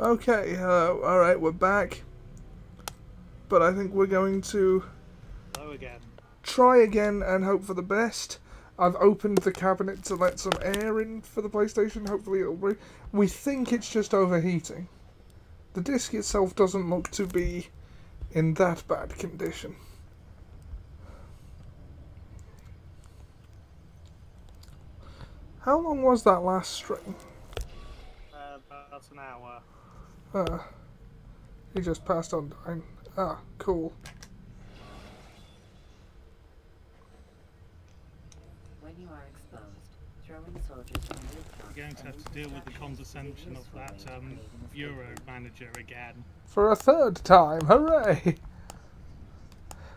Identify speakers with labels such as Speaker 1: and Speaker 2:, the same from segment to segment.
Speaker 1: Okay, alright, we're back. But I think we're going to
Speaker 2: Hello again.
Speaker 1: try again and hope for the best. I've opened the cabinet to let some air in for the PlayStation. Hopefully it'll breathe. We think it's just overheating. The disc itself doesn't look to be in that bad condition. How long was that last stream?
Speaker 2: About an hour.
Speaker 1: Ah, he just passed on dying. Ah, cool.
Speaker 3: When you are exposed, throwing soldiers from rooftops.
Speaker 2: You're going to have to deal with the condescension of that Euro manager again.
Speaker 1: For a third time, hooray!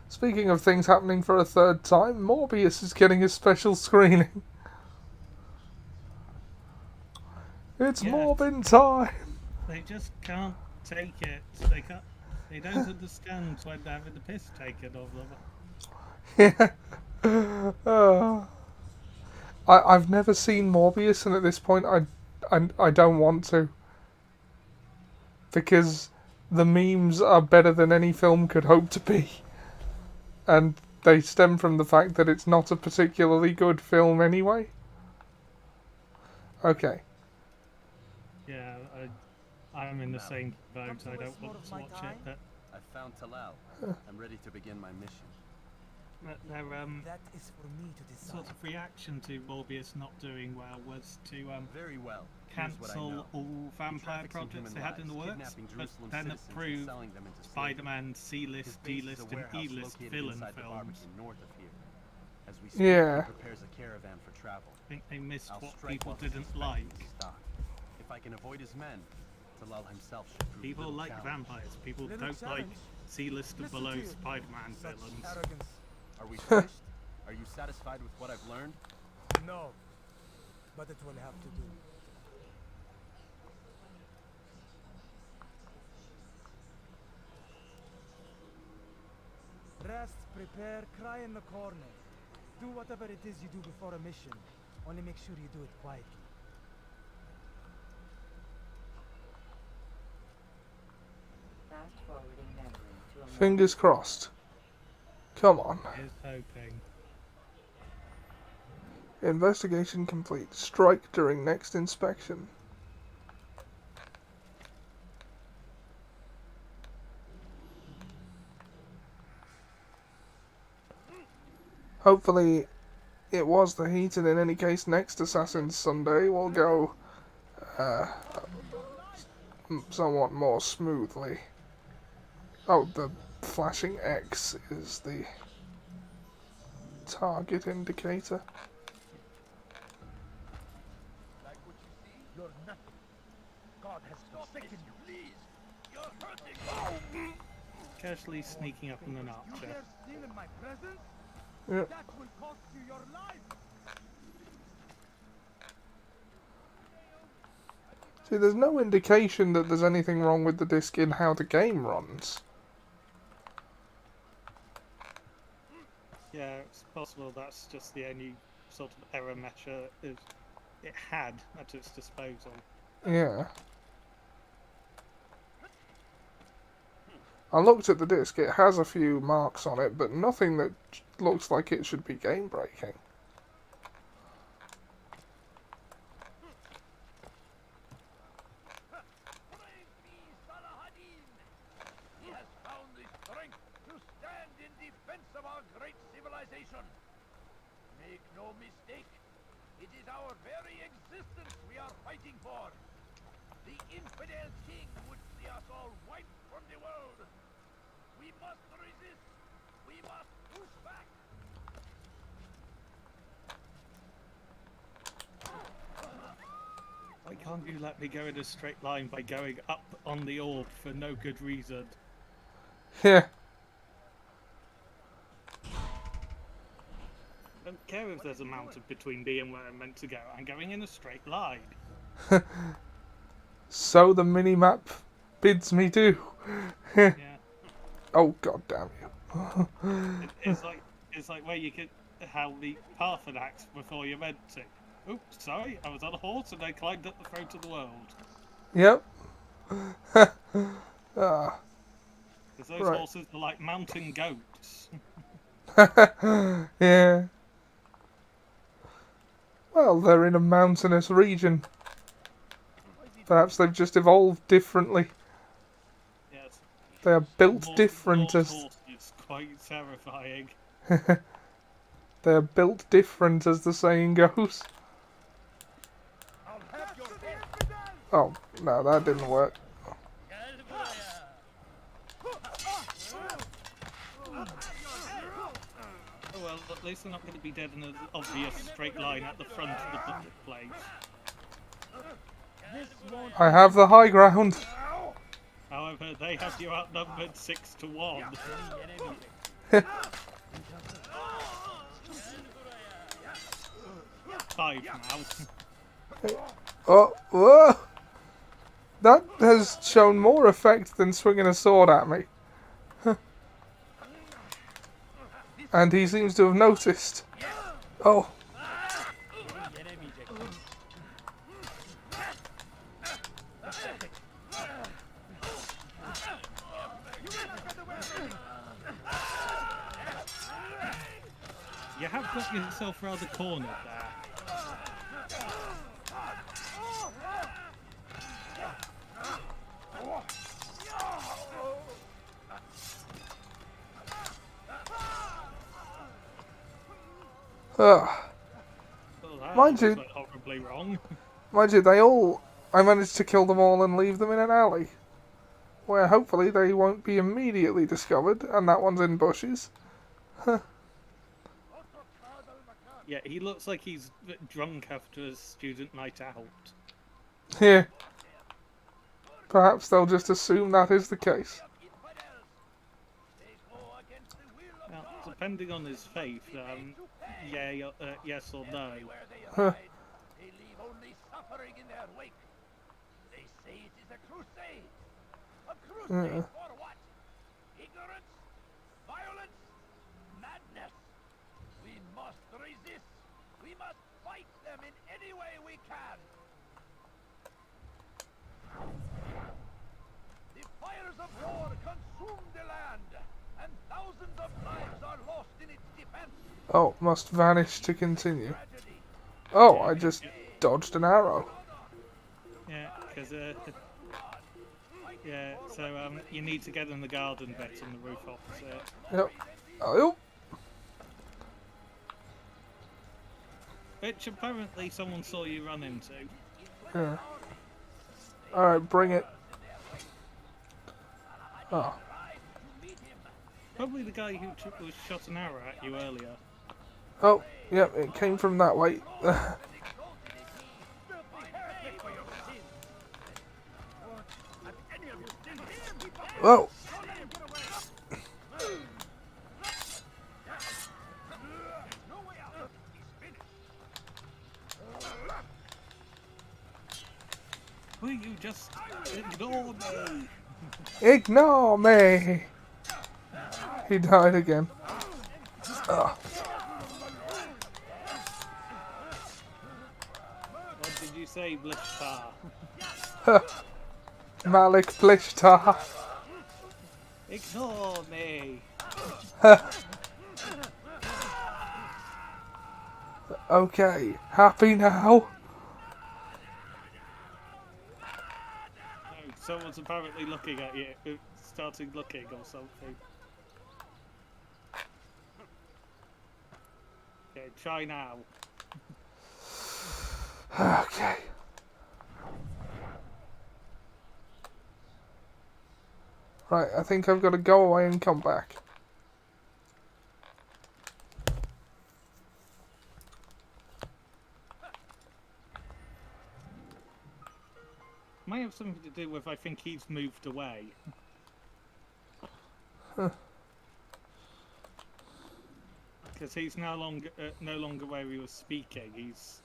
Speaker 1: Speaking of things happening for a third time, Morbius is getting a special screening. It's
Speaker 2: Yes.
Speaker 1: Morbin time!
Speaker 2: They just can't take it. They don't understand when they're having the piss taken of them.
Speaker 1: Yeah. I've never seen Morbius, and at this point, I don't want to. Because the memes are better than any film could hope to be. And they stem from the fact that it's not a particularly good film anyway. Okay.
Speaker 2: Yeah, I'm in the same boat. I don't want to watch it. But
Speaker 4: I found Talal. I'm ready to begin my mission.
Speaker 2: their
Speaker 5: That is for me to decide.
Speaker 2: sort of reaction to Morbius not doing well was to
Speaker 4: Very well. Here's what I
Speaker 2: cancel
Speaker 4: know.
Speaker 2: all vampire
Speaker 4: Traffics in
Speaker 2: projects
Speaker 4: human
Speaker 2: they had in the
Speaker 4: lives,
Speaker 2: works,
Speaker 4: kidnapping
Speaker 2: but
Speaker 4: Jerusalem
Speaker 2: then
Speaker 4: citizens and
Speaker 2: approved
Speaker 4: selling them into slavery.
Speaker 2: Spider-Man
Speaker 4: His
Speaker 2: C-list,
Speaker 4: base is a
Speaker 2: D-list, and
Speaker 4: warehouse
Speaker 2: E-list
Speaker 4: located
Speaker 2: villain
Speaker 4: inside the
Speaker 2: films.
Speaker 4: Barbican north of here. As we speak,
Speaker 1: Yeah.
Speaker 4: he prepares a caravan for travel.
Speaker 2: I think they missed
Speaker 4: I'll
Speaker 2: what
Speaker 4: strike
Speaker 2: people
Speaker 4: while his
Speaker 2: didn't
Speaker 4: expecting
Speaker 2: like.
Speaker 4: to stop. If I can avoid his men, Talal himself should prove
Speaker 2: People
Speaker 4: little
Speaker 2: like
Speaker 4: challenge.
Speaker 2: vampires. People
Speaker 5: Little
Speaker 2: don't like
Speaker 5: challenge.
Speaker 2: C-list and
Speaker 5: Listen
Speaker 2: below
Speaker 5: to you.
Speaker 2: Spider-Man
Speaker 5: Such
Speaker 2: villains.
Speaker 5: arrogance.
Speaker 4: Are we finished? Are you satisfied with what I've learned?
Speaker 5: No. But it will have to do. Rest, prepare, cry in the corner. Do whatever it is you do before a mission. Only make sure you do it quietly.
Speaker 3: Fast forwarding memory to a
Speaker 1: Fingers crossed. Come on.
Speaker 2: Here's hoping.
Speaker 1: Investigation complete. Strike during next inspection. Hopefully it was the heat, and in any case, next Assassin's Sunday will go somewhat more smoothly. Oh, the flashing X is the target indicator.
Speaker 5: Like what you see? You're nothing. God has forsaken you. Please. You're hurting.
Speaker 2: Casually sneaking up on an
Speaker 5: You
Speaker 2: archer.
Speaker 5: dare steal in my presence?
Speaker 1: Yeah.
Speaker 5: That will cost you your life.
Speaker 1: See, there's no indication that there's anything wrong with the disc in how the game runs.
Speaker 2: Yeah, it's possible that's just the only sort of error measure it had at its disposal.
Speaker 1: Yeah. I looked at the disc, it has a few marks on it, but nothing that looks like it should be game breaking.
Speaker 5: Praise be Salahadin! He has found the strength to stand in defense of our great civilization. Make no mistake, it is our very existence we are fighting for. The infidel king would see us all wiped from the world. We must resist. We must push back.
Speaker 2: Why can't you let me go in a straight line by going up on the orb for no good reason?
Speaker 1: Yeah.
Speaker 2: I don't care if there's a mountain between me and where I'm meant to go. I'm going in a straight line.
Speaker 1: So the minimap bids me do.
Speaker 2: Yeah.
Speaker 1: Oh, god damn you.
Speaker 2: It's like where you can how the Parthenon acts before you're meant to. Oops, sorry, I was on a horse and I climbed up the throat of the world.
Speaker 1: Yep. Ah,
Speaker 2: Because those
Speaker 1: Right.
Speaker 2: horses are like mountain goats.
Speaker 1: yeah. Well, they're in a mountainous region. Perhaps they've just evolved differently.
Speaker 2: Yes.
Speaker 1: They are built
Speaker 2: More
Speaker 1: different
Speaker 2: Norse
Speaker 1: as
Speaker 2: horses, quite terrifying.
Speaker 1: they are built different as the saying goes.
Speaker 5: I'll have your head.
Speaker 1: Oh no, that didn't work.
Speaker 2: Oh well, at least they're not going to be dead in an obvious straight line at the front of the place.
Speaker 1: I have the high ground.
Speaker 2: However, they have you outnumbered 6-1. 5 now.
Speaker 1: Oh, whoa! That has shown more effect than swinging a sword at me. And he seems to have noticed. Oh,
Speaker 2: You have got yourself rather cornered there.
Speaker 1: ugh.
Speaker 2: Well, that
Speaker 1: Mind
Speaker 2: looks
Speaker 1: you-
Speaker 2: like horribly wrong.
Speaker 1: Mind you, I managed to kill them all and leave them in an alley. Where hopefully they won't be immediately discovered, and that one's in bushes.
Speaker 2: Yeah, he looks like he's drunk after a student night out.
Speaker 1: Yeah. Perhaps they'll just assume that is the case.
Speaker 2: Now, depending on his faith, yeah, yes or no.
Speaker 1: Huh.
Speaker 5: They leave only suffering in their wake. They say it is a crusade. A crusade for what? Ignorance? Violence? Madness? We must resist. We must fight them in any way we can. The fires of war consume the land, and thousands of lives are lost in its defense.
Speaker 1: Oh, must vanish to continue.
Speaker 5: Tragedy.
Speaker 1: Oh, I just dodged an arrow.
Speaker 2: Yeah, because yeah, so you need to get in the garden bit on the roof opposite.
Speaker 1: Yep. Oh,
Speaker 2: Which apparently someone saw you run into.
Speaker 1: yeah. Alright, bring it. Oh,
Speaker 2: Probably the guy who was shot an arrow at you earlier.
Speaker 1: oh, yep, it came from that way. Whoa!
Speaker 2: Will you just ignore me?
Speaker 1: Ignore me! He died again. Ugh.
Speaker 2: What did you say, Blishtar?
Speaker 1: Malik Blishtar.
Speaker 2: Ignore me!
Speaker 1: Okay, happy now?
Speaker 2: Oh, someone's apparently looking at you. Started looking or something. Okay, try now.
Speaker 1: Okay. Right, I think I've got to go away and come back.
Speaker 2: Might have something to do with I think he's moved away. Because he's no longer where he was speaking. He's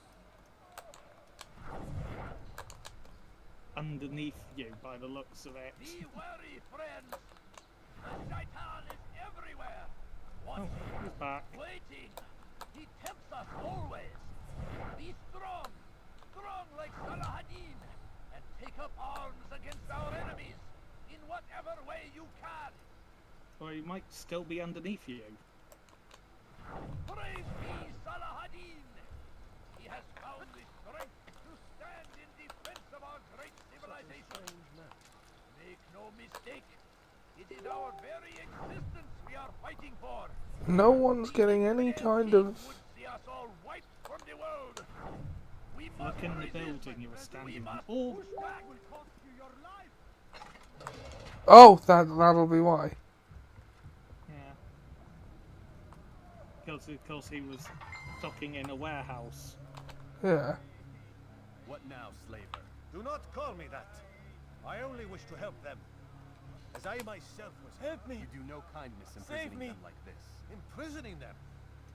Speaker 2: underneath you by the looks of it.
Speaker 5: Be wary, friends. The Shaitan is everywhere.
Speaker 2: Oh, he's back.
Speaker 5: Waiting. He tempts us always. Be strong. Strong like Salah ad-Din. And take up arms against our
Speaker 2: Or he might still be underneath you.
Speaker 5: Praise be Salahadin! He has found the strength to stand in defense of our great civilization. Make no mistake, it is our very existence we are fighting for.
Speaker 1: No one's getting any kind of...
Speaker 5: Would see us all wiped from the world. We must
Speaker 2: Look in the
Speaker 5: resist.
Speaker 2: building you were
Speaker 5: We
Speaker 2: standing on.
Speaker 5: must
Speaker 2: Oh,
Speaker 5: push back. Will cost you your life.
Speaker 1: Oh, that'll be why.
Speaker 2: yeah. Because he was docking in a warehouse.
Speaker 1: Yeah.
Speaker 4: What now, slaver?
Speaker 6: Do not call me that. I only wish to help them. As I myself was help me.
Speaker 4: You do no kindness
Speaker 6: Save
Speaker 4: imprisoning
Speaker 6: me.
Speaker 4: them like this.
Speaker 6: Imprisoning them.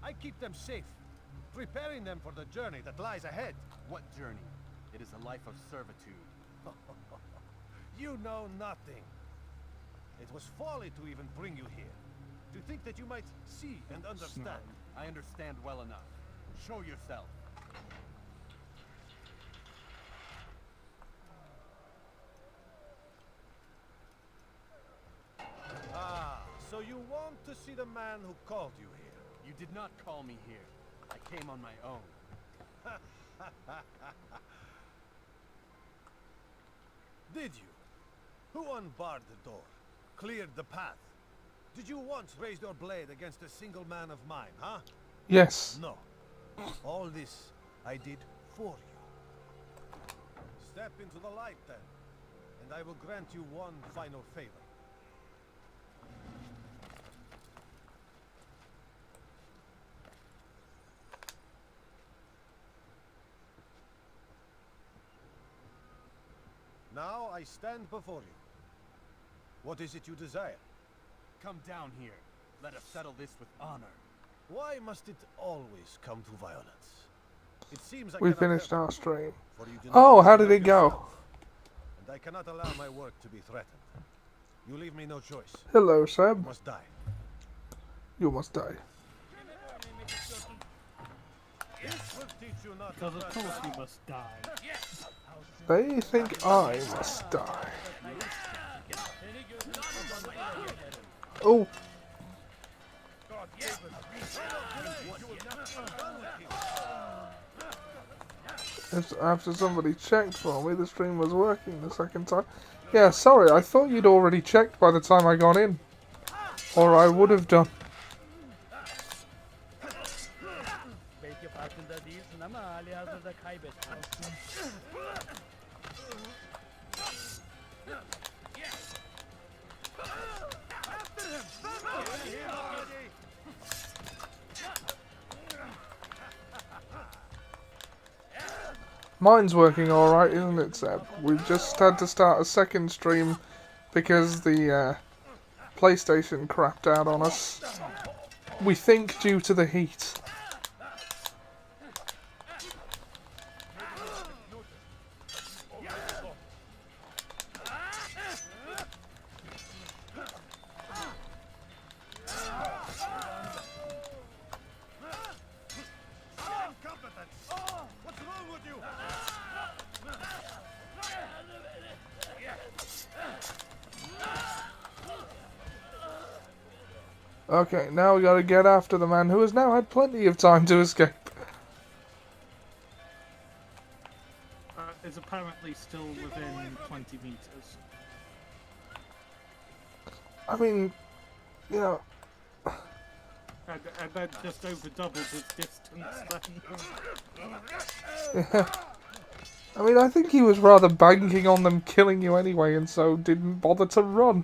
Speaker 6: I keep them safe, preparing them for the journey that lies ahead.
Speaker 4: What journey? It is a life of servitude.
Speaker 6: You know nothing. It was folly to even bring you here. To think that you might see and understand.
Speaker 4: I understand well enough. Show yourself.
Speaker 6: Ah, so you want to see the man who called you here?
Speaker 4: You did not call me here. I came on my own.
Speaker 6: Did you? Who unbarred the door? Cleared the path? Did you once raise your blade against a single man of mine, huh?
Speaker 1: Yes.
Speaker 6: No. All this I did for you. Step into the light then, and I will grant you one final favor. Now I stand before you. What is it you desire?
Speaker 4: Come down here. Let us settle this with honor.
Speaker 6: Why must it always come to violence? It seems I
Speaker 1: We
Speaker 6: cannot
Speaker 1: finished
Speaker 6: help
Speaker 1: our stream.
Speaker 6: for you do
Speaker 1: Oh,
Speaker 6: not
Speaker 1: how did
Speaker 6: help
Speaker 1: it go?
Speaker 6: yourself, and I cannot allow my work to be threatened. You leave me no choice.
Speaker 1: Hello,
Speaker 6: You
Speaker 1: Seb.
Speaker 6: must die.
Speaker 1: You must die.
Speaker 6: This will teach you not
Speaker 2: Because
Speaker 6: to
Speaker 2: of
Speaker 6: trust
Speaker 2: course you must die.
Speaker 1: They think I must die. Oh, after somebody checked for me, the stream was working the second time. Yeah, sorry, I thought you'd already checked by the time I got in. Or I would have done.
Speaker 7: Belki farkında değilsin ama halihazırda kaybettin.
Speaker 1: Mine's working alright, isn't it, Seb? We've just had to start a second stream because the PlayStation crapped out on us. We think due to the heat.
Speaker 6: incompetence. What's wrong with you?
Speaker 1: Okay, now we gotta get after the man who has now had plenty of time to escape.
Speaker 2: Is apparently still within 20 meters.
Speaker 1: I mean, you know,
Speaker 2: And then just over doubled his distance then.
Speaker 1: I mean, I think he was rather banking on them killing you anyway, and so didn't bother to run.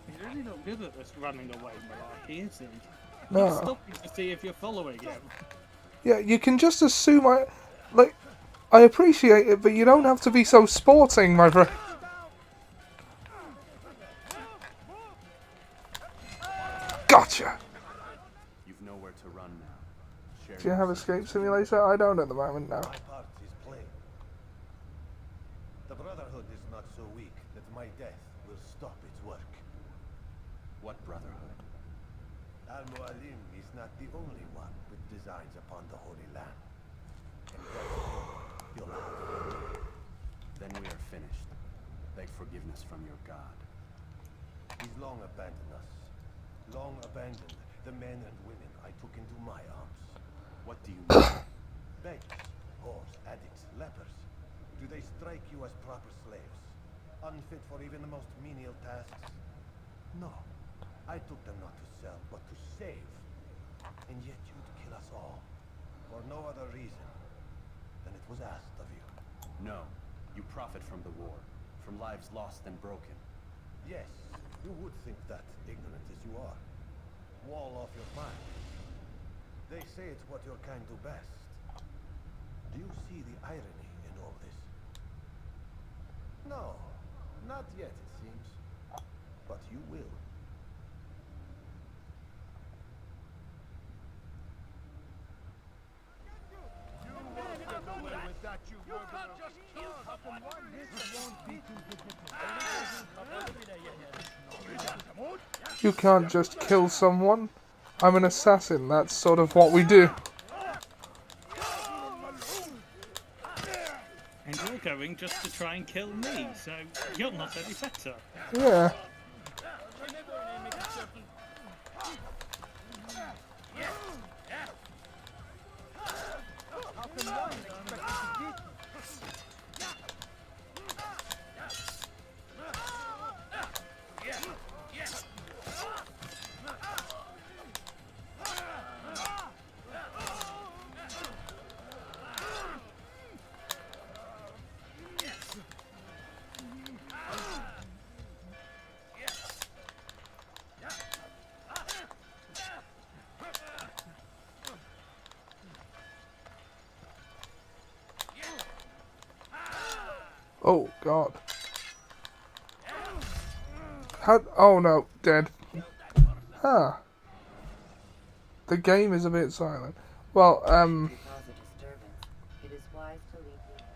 Speaker 2: He's really not good at this running away malarkey, is he?
Speaker 1: No.
Speaker 2: He's stopping to see if you're following him.
Speaker 1: Yeah, you can just assume I appreciate it, but you don't have to be so sporting, my friend. Gotcha!
Speaker 4: You've nowhere to run now. Share
Speaker 1: Do you have Escape Simulator? I don't at the moment, no.
Speaker 6: My part is plain. The Brotherhood is not so weak that my death will stop its work.
Speaker 4: What brotherhood?
Speaker 6: Al-Mualim is not the only one with designs upon the Holy Land. can get more, you'll have.
Speaker 4: Then we are finished. Beg forgiveness from your god.
Speaker 6: He's long abandoned us. Long abandoned the men and women I took into my arms.
Speaker 4: What do you mean?
Speaker 6: Beggars, whores, addicts, lepers. Do they strike you as proper slaves? Unfit for even the most menial tasks? No. I took them not to sell, but to save. And yet you'd kill us all. For no other reason than it was asked of you.
Speaker 4: No. You profit from the war. From lives lost and broken.
Speaker 6: Yes, you would think that, ignorant as you are. Wall off your mind. They say it's what your kind do best. Do you see the irony in all this? No, not yet, it seems. But you will.
Speaker 1: You can't just kill someone. I'm an assassin. That's sort of what we do.
Speaker 2: And you're going just to try and kill me, so you're not any better.
Speaker 1: Yeah. Oh, God. How? Oh, no. Dead. Huh. The game is a bit silent. Well,
Speaker 3: Cause a disturbance. It is wise to leave you.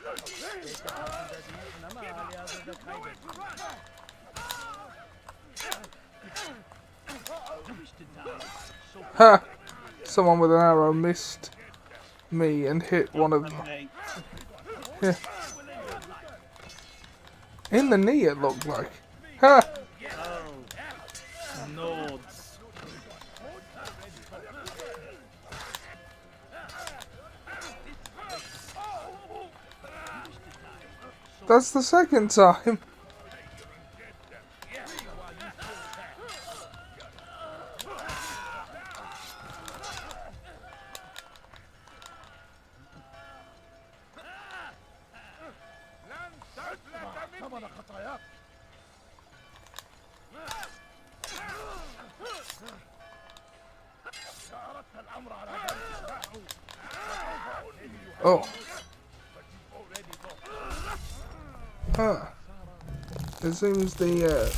Speaker 7: Belki farkında değilsin ama hali hazırda kaybettin.
Speaker 1: ha! Someone with an arrow missed me and hit one of them.
Speaker 2: Hey,
Speaker 1: Yeah. In the knee, it looked like. Ha!
Speaker 2: oh, Nords.
Speaker 1: That's the second time.
Speaker 5: ثمن خطاياك. أردت الأمر على ذلك.
Speaker 1: Oh. Huh. It seems the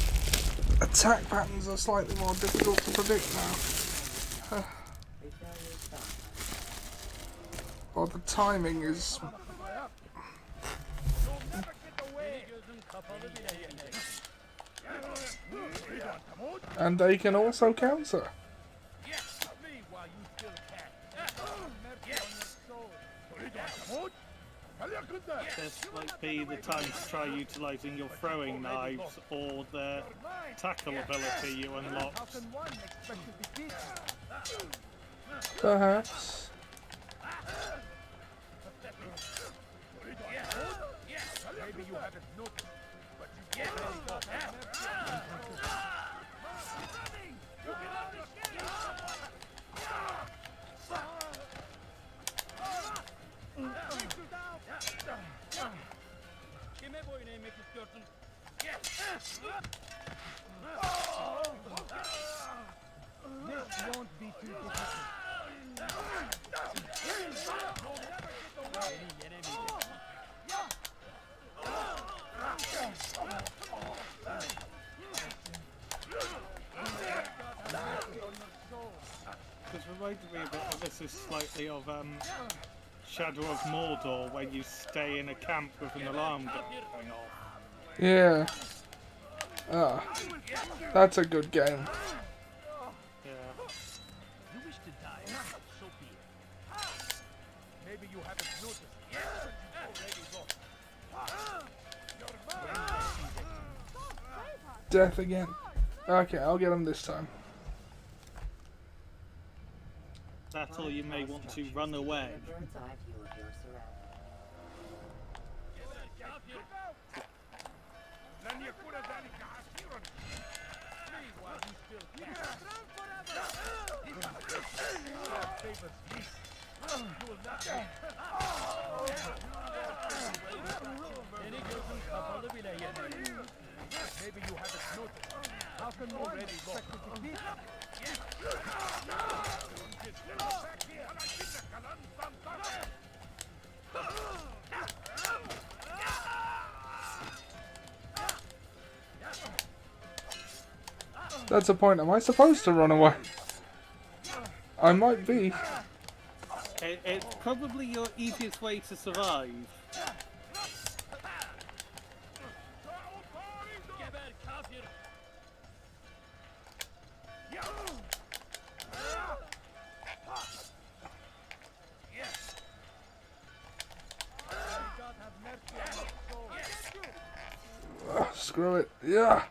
Speaker 1: attack patterns are slightly more difficult to predict now.
Speaker 3: Refill your stock.
Speaker 1: Or the timing is...
Speaker 7: Gözün kapalı bile yener.
Speaker 1: And they can also counter.
Speaker 2: This might be the time to try utilising your throwing knives or the tackle ability you unlocked.
Speaker 1: Perhaps.
Speaker 5: Maybe you haven't noticed, but you
Speaker 7: Kime boyun eğmek istiyorsun?
Speaker 5: This won't be too difficult.
Speaker 7: Beni yenemeyeceksin.
Speaker 2: This reminded me a bit of this is slightly of Shadow of Mordor, where you stay in a camp with an alarm going off.
Speaker 1: Yeah. Ah, that's a good game.
Speaker 2: Yeah.
Speaker 5: You wish to die? So be it. Maybe you haven't noticed. Yes, already lost.
Speaker 1: Death again. Okay, I'll get him this time.
Speaker 2: That or you may want to run away.
Speaker 3: A bird's eye view of your surroundings.
Speaker 5: Maybe you haven't noticed. How can you already lost?
Speaker 1: That's a point. Am I supposed to run away? I might be.
Speaker 2: It's probably your easiest way to survive.
Speaker 1: Ugh, screw it. Yeah.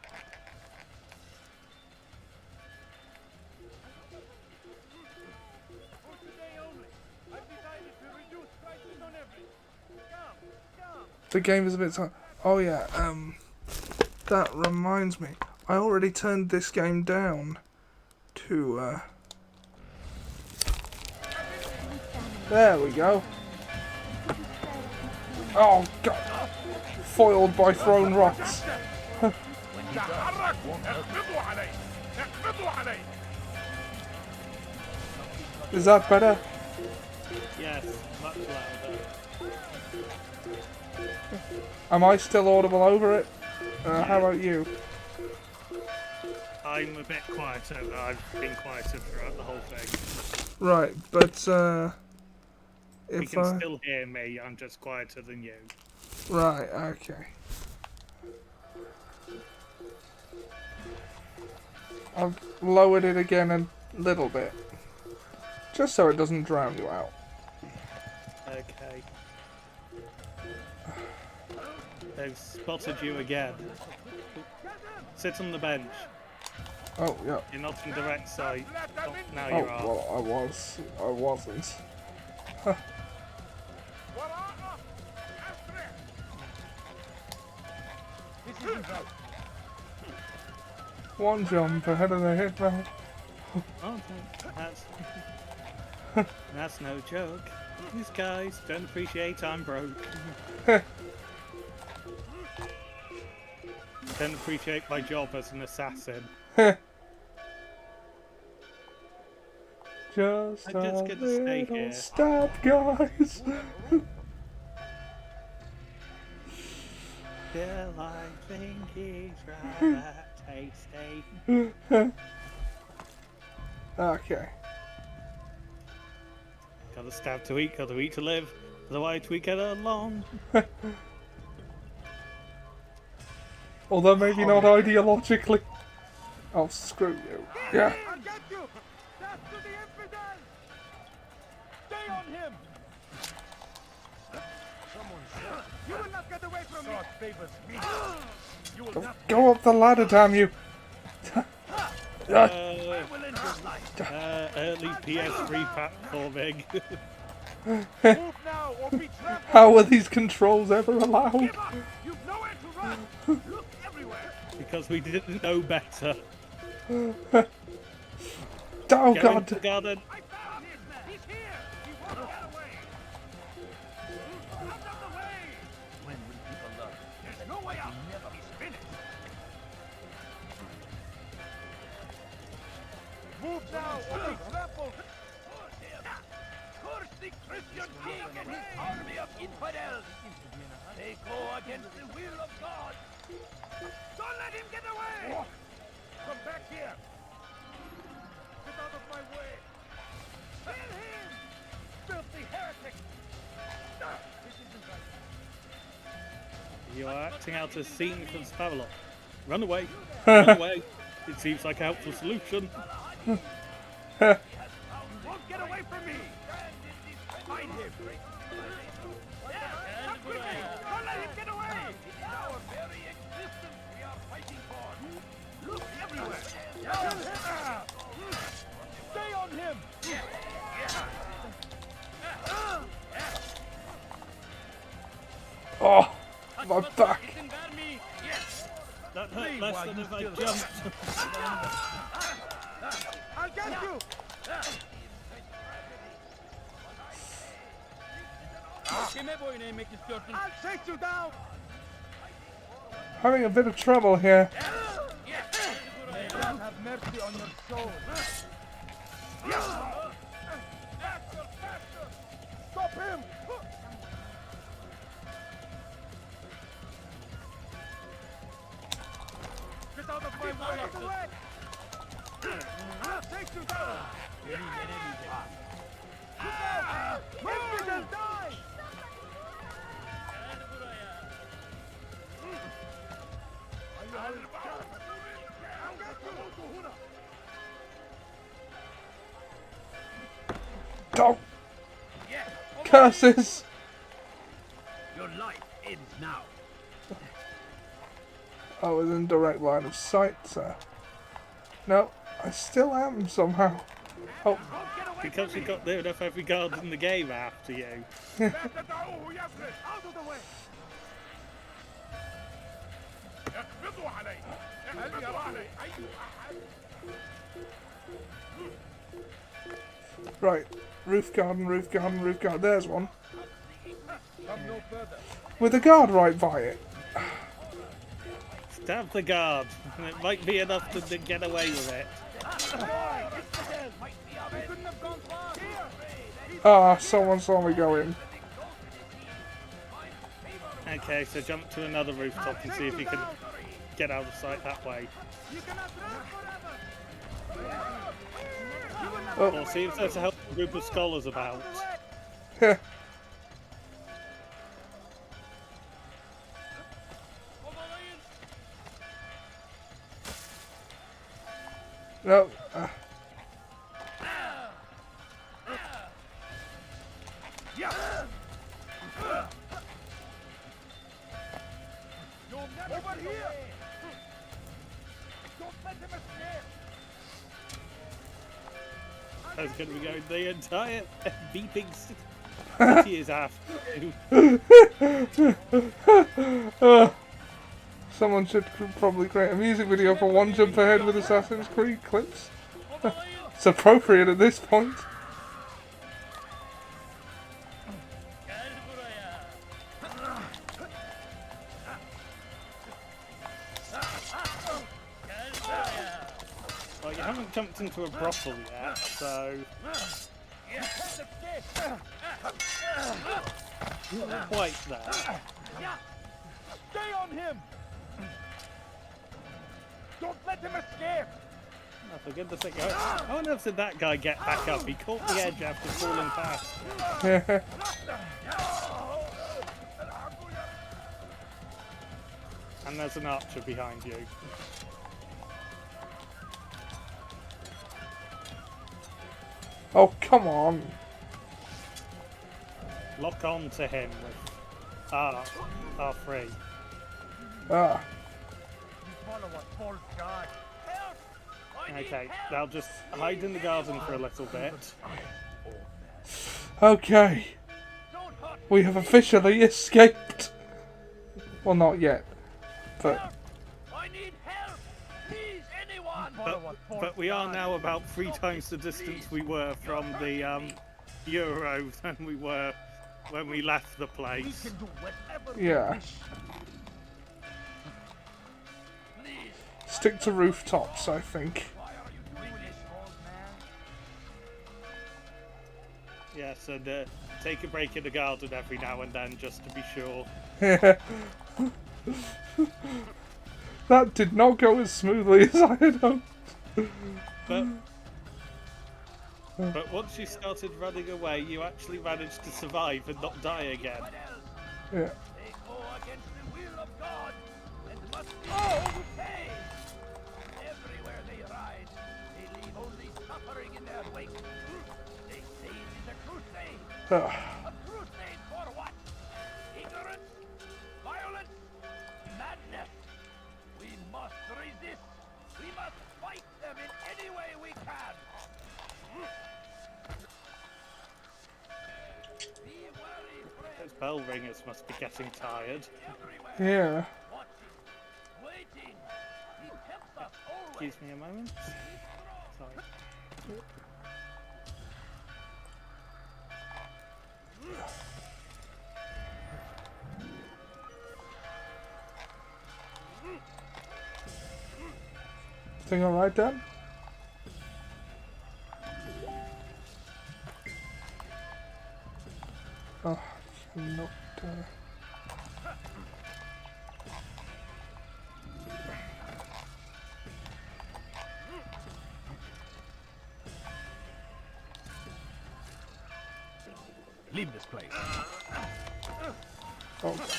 Speaker 1: The game is a bit. Oh yeah. That reminds me. I already turned this game down to. There we go. Oh god. Foiled by thrown rocks. Is that better?
Speaker 2: Yes, much louder.
Speaker 1: Am I still audible over it? How about you?
Speaker 2: I'm a bit quieter. I've been quieter throughout the whole thing.
Speaker 1: Right, but
Speaker 2: You
Speaker 1: if
Speaker 2: can
Speaker 1: I
Speaker 2: still hear me, I'm just quieter than you.
Speaker 1: right, okay. I've lowered it again a little bit, just so it doesn't drown you out.
Speaker 2: Okay. They've spotted you again. Sit on the bench.
Speaker 1: Oh yeah.
Speaker 2: You're not in direct sight. Oh, now
Speaker 1: Oh
Speaker 2: you are.
Speaker 1: well, I was. I wasn't. One jump ahead of the hitman.
Speaker 2: Oh, that's no joke. These guys don't appreciate I'm broke. Don't appreciate my job as an assassin.
Speaker 1: Just
Speaker 2: I'm just
Speaker 1: a
Speaker 2: gonna stay
Speaker 1: little
Speaker 2: here.
Speaker 1: stab, guys.
Speaker 2: Still, I think he's rather tasty.
Speaker 1: Okay.
Speaker 2: Gotta stab to eat to live. Otherwise, we get along.
Speaker 1: Although maybe not ideologically. Oh, screw you. Yeah.
Speaker 5: I'll get you! Death to the infidel! Stay on him! You will not get away from me! God favors me! You will not
Speaker 1: Go up the ladder, damn you.
Speaker 5: will end your life!
Speaker 2: Early PS3 platforming.
Speaker 5: Move now or be trampled!
Speaker 1: How are these controls ever allowed?
Speaker 5: Give up! You've nowhere to run! Look everywhere!
Speaker 2: Because we didn't know better.
Speaker 1: Oh
Speaker 2: Go into
Speaker 1: god.
Speaker 2: the garden.
Speaker 5: I found him! He's here! He won't get away! Out of the way! When will people learn? There's no way out! He's finished! Move now or be trampled! Curse the Christian king and his army of infidels! They go against the will of God! Don't let him get away! Come back here! Get out of my way! Kill him! Filthy heretic! This isn't right.
Speaker 2: You are acting out a scene from Spavalot. Run away. Run away. It seems like a helpful solution.
Speaker 5: Won't get away from me! Find him! Not quickly! Don't let him get away! It is our very existence we are fighting for! Look everywhere! Stay on him!
Speaker 1: Oh, my back.
Speaker 2: That hurt less than if I jumped.
Speaker 5: I'll get you! I'll chase you down!
Speaker 1: Having a bit of trouble here.
Speaker 5: May God have mercy on your soul. Stop him! Get out of my way! I'll take you down! Let me die!
Speaker 1: Go! Curses!
Speaker 5: Your life ends now.
Speaker 1: I was in direct line of sight, sir. No, I still am somehow. Oh,
Speaker 2: Because you got near enough every guard in the game after you.
Speaker 5: Out of the way! اقبضوا علي! اقبضوا علي!
Speaker 1: right. Roof garden, roof garden, roof garden. There's one.
Speaker 5: Come no further.
Speaker 1: With a guard right by it.
Speaker 2: Stab the guard. And it might be enough to get away with it.
Speaker 1: Ah, someone saw me go in.
Speaker 2: Okay, so jump to another rooftop and see if you can get out of sight that way. Or see if there's a helpful group of scholars about.
Speaker 1: No.
Speaker 5: Over here! Don't let him escape!
Speaker 2: I was going to be going the entire beeping city is after you.
Speaker 1: Someone should probably create a music video for One Jump Ahead with Assassin's Creed clips. It's appropriate at this point.
Speaker 2: Well, you haven't jumped into a brothel yet, so... Not quite there.
Speaker 5: Stay on him! Don't let him escape!
Speaker 2: Oh, for goodness sake, how on earth did that guy get back up? He caught the edge after falling past. And there's an archer behind you.
Speaker 1: Oh, come on.
Speaker 2: Lock on to him with R3.
Speaker 1: Ah.
Speaker 5: Follow a false god. Help! I need
Speaker 2: Okay,
Speaker 5: help!
Speaker 2: they'll just hide in the garden for a little bit.
Speaker 1: Okay.
Speaker 5: Don't hurt me!
Speaker 1: We have officially escaped. Well, not yet. But
Speaker 5: I need help! Please, anyone!
Speaker 2: But we are now about 3 times the distance we were from the Euro than we were when we left the place.
Speaker 5: Do whatever we
Speaker 1: yeah.
Speaker 5: wish. Please,
Speaker 1: Stick to rooftops, I think.
Speaker 5: why are you doing this, old man?
Speaker 2: Yes, and take a break in the garden every now and then just to be sure.
Speaker 1: That did not go as smoothly as I had hoped.
Speaker 2: But once you started running away, you actually managed to survive and not die again.
Speaker 5: What else?
Speaker 1: Yeah.
Speaker 5: They go against the will of God and must be overpaid. following in their wake. They say it is a crusade.
Speaker 1: Ugh.
Speaker 5: A crusade for what? Ignorance? Violence? Madness? We must resist. We must fight them in any way we can. Be wary, friends.
Speaker 2: Those bell ringers must be getting tired.
Speaker 5: Everywhere.
Speaker 1: Yeah.
Speaker 5: Watching. Waiting. He tempts us always.
Speaker 2: Excuse me a moment. Sorry.
Speaker 1: Thing alright, Dan? Oh, I cannot.
Speaker 5: Leave this place.
Speaker 1: Oh, God.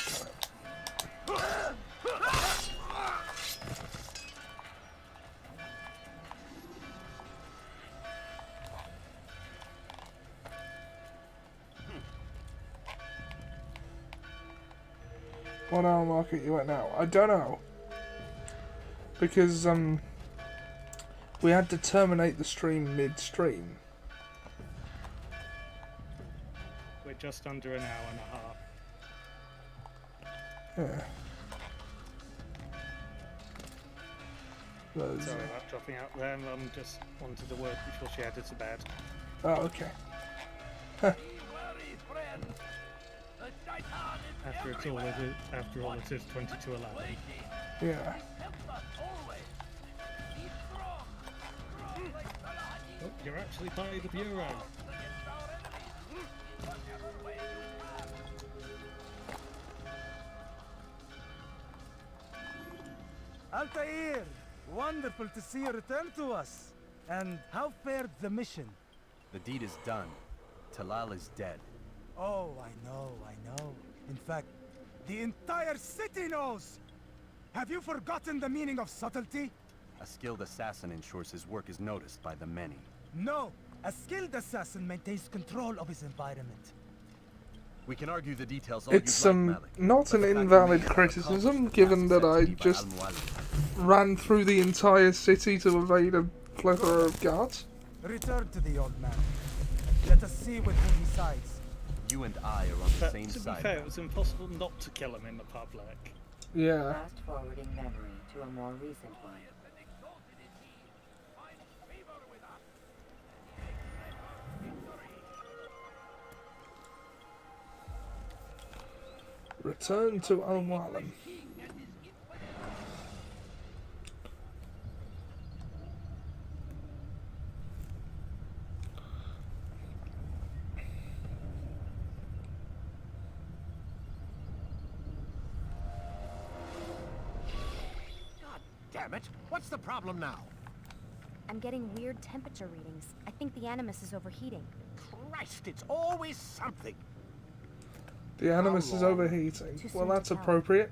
Speaker 1: What hour market you at now? I don't know. Because, we had to terminate the stream mid-stream.
Speaker 2: We're just under an hour and a half.
Speaker 1: Yeah. There's,
Speaker 2: Sorry about dropping out there. Mum just wanted to work before she headed to bed.
Speaker 1: oh, okay.
Speaker 5: Be wary, friends. The shaitan is
Speaker 2: After it's all
Speaker 5: everywhere.
Speaker 2: after all, it is 20 to 11.
Speaker 5: Waiting.
Speaker 1: Yeah.
Speaker 5: Tempts us always. Be strong. Strong like Saladin.
Speaker 2: Oh, you're actually by the bureau.
Speaker 5: Against our enemies. Whatever way you can.
Speaker 7: Altair, wonderful to see you return to us. And how fared the mission?
Speaker 4: The deed is done. Talal is dead.
Speaker 7: Oh, I know. In fact, the entire city knows! Have you forgotten the meaning of subtlety?
Speaker 4: A skilled assassin ensures his work is noticed by the many.
Speaker 7: No! A skilled assassin maintains control of his environment.
Speaker 4: We can argue the details all
Speaker 1: It's,
Speaker 4: you'd like, Malik.
Speaker 1: not
Speaker 4: but
Speaker 1: an
Speaker 4: the fact
Speaker 1: invalid
Speaker 4: remains that
Speaker 1: criticism,
Speaker 4: accomplished
Speaker 1: given
Speaker 4: task
Speaker 1: that I
Speaker 4: set to me by
Speaker 1: just
Speaker 4: Al-Mualim.
Speaker 1: ran through the entire city to evade a plethora of guards.
Speaker 7: Return to the old man. Let us see with whom he sides.
Speaker 4: You and I are on the
Speaker 2: But
Speaker 4: same
Speaker 2: to be
Speaker 4: side.
Speaker 2: fair,
Speaker 4: now.
Speaker 2: it was impossible not to kill him in the public.
Speaker 1: Yeah.
Speaker 3: Fast forwarding memory to a more recent one.
Speaker 1: Return to Al-Mualim.
Speaker 6: God damn it! What's the problem now?
Speaker 8: I'm getting weird temperature readings. I think the Animus is overheating.
Speaker 6: Christ, it's always something.
Speaker 1: The Animus is
Speaker 6: long?
Speaker 1: overheating.
Speaker 8: Too
Speaker 1: Well,
Speaker 8: soon to
Speaker 1: that's
Speaker 8: tell.
Speaker 1: appropriate.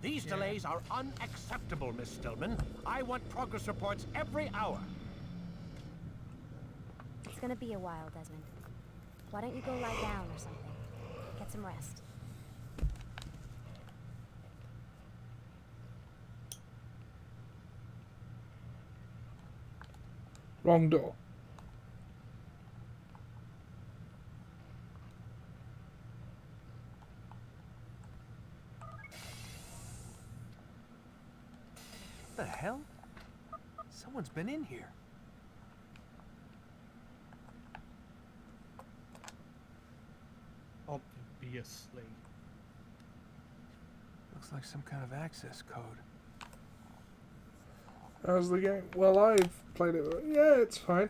Speaker 6: These delays are unacceptable, Miss Stillman. I want progress reports every hour.
Speaker 8: It's gonna be a while, Desmond. Why don't you go lie down or something? Get some rest.
Speaker 1: Wrong door.
Speaker 6: What the hell? Someone's been in here.
Speaker 2: Obviously.
Speaker 6: Looks like some kind of access code.
Speaker 1: How's the game? Well, I've played it. Yeah, it's fine.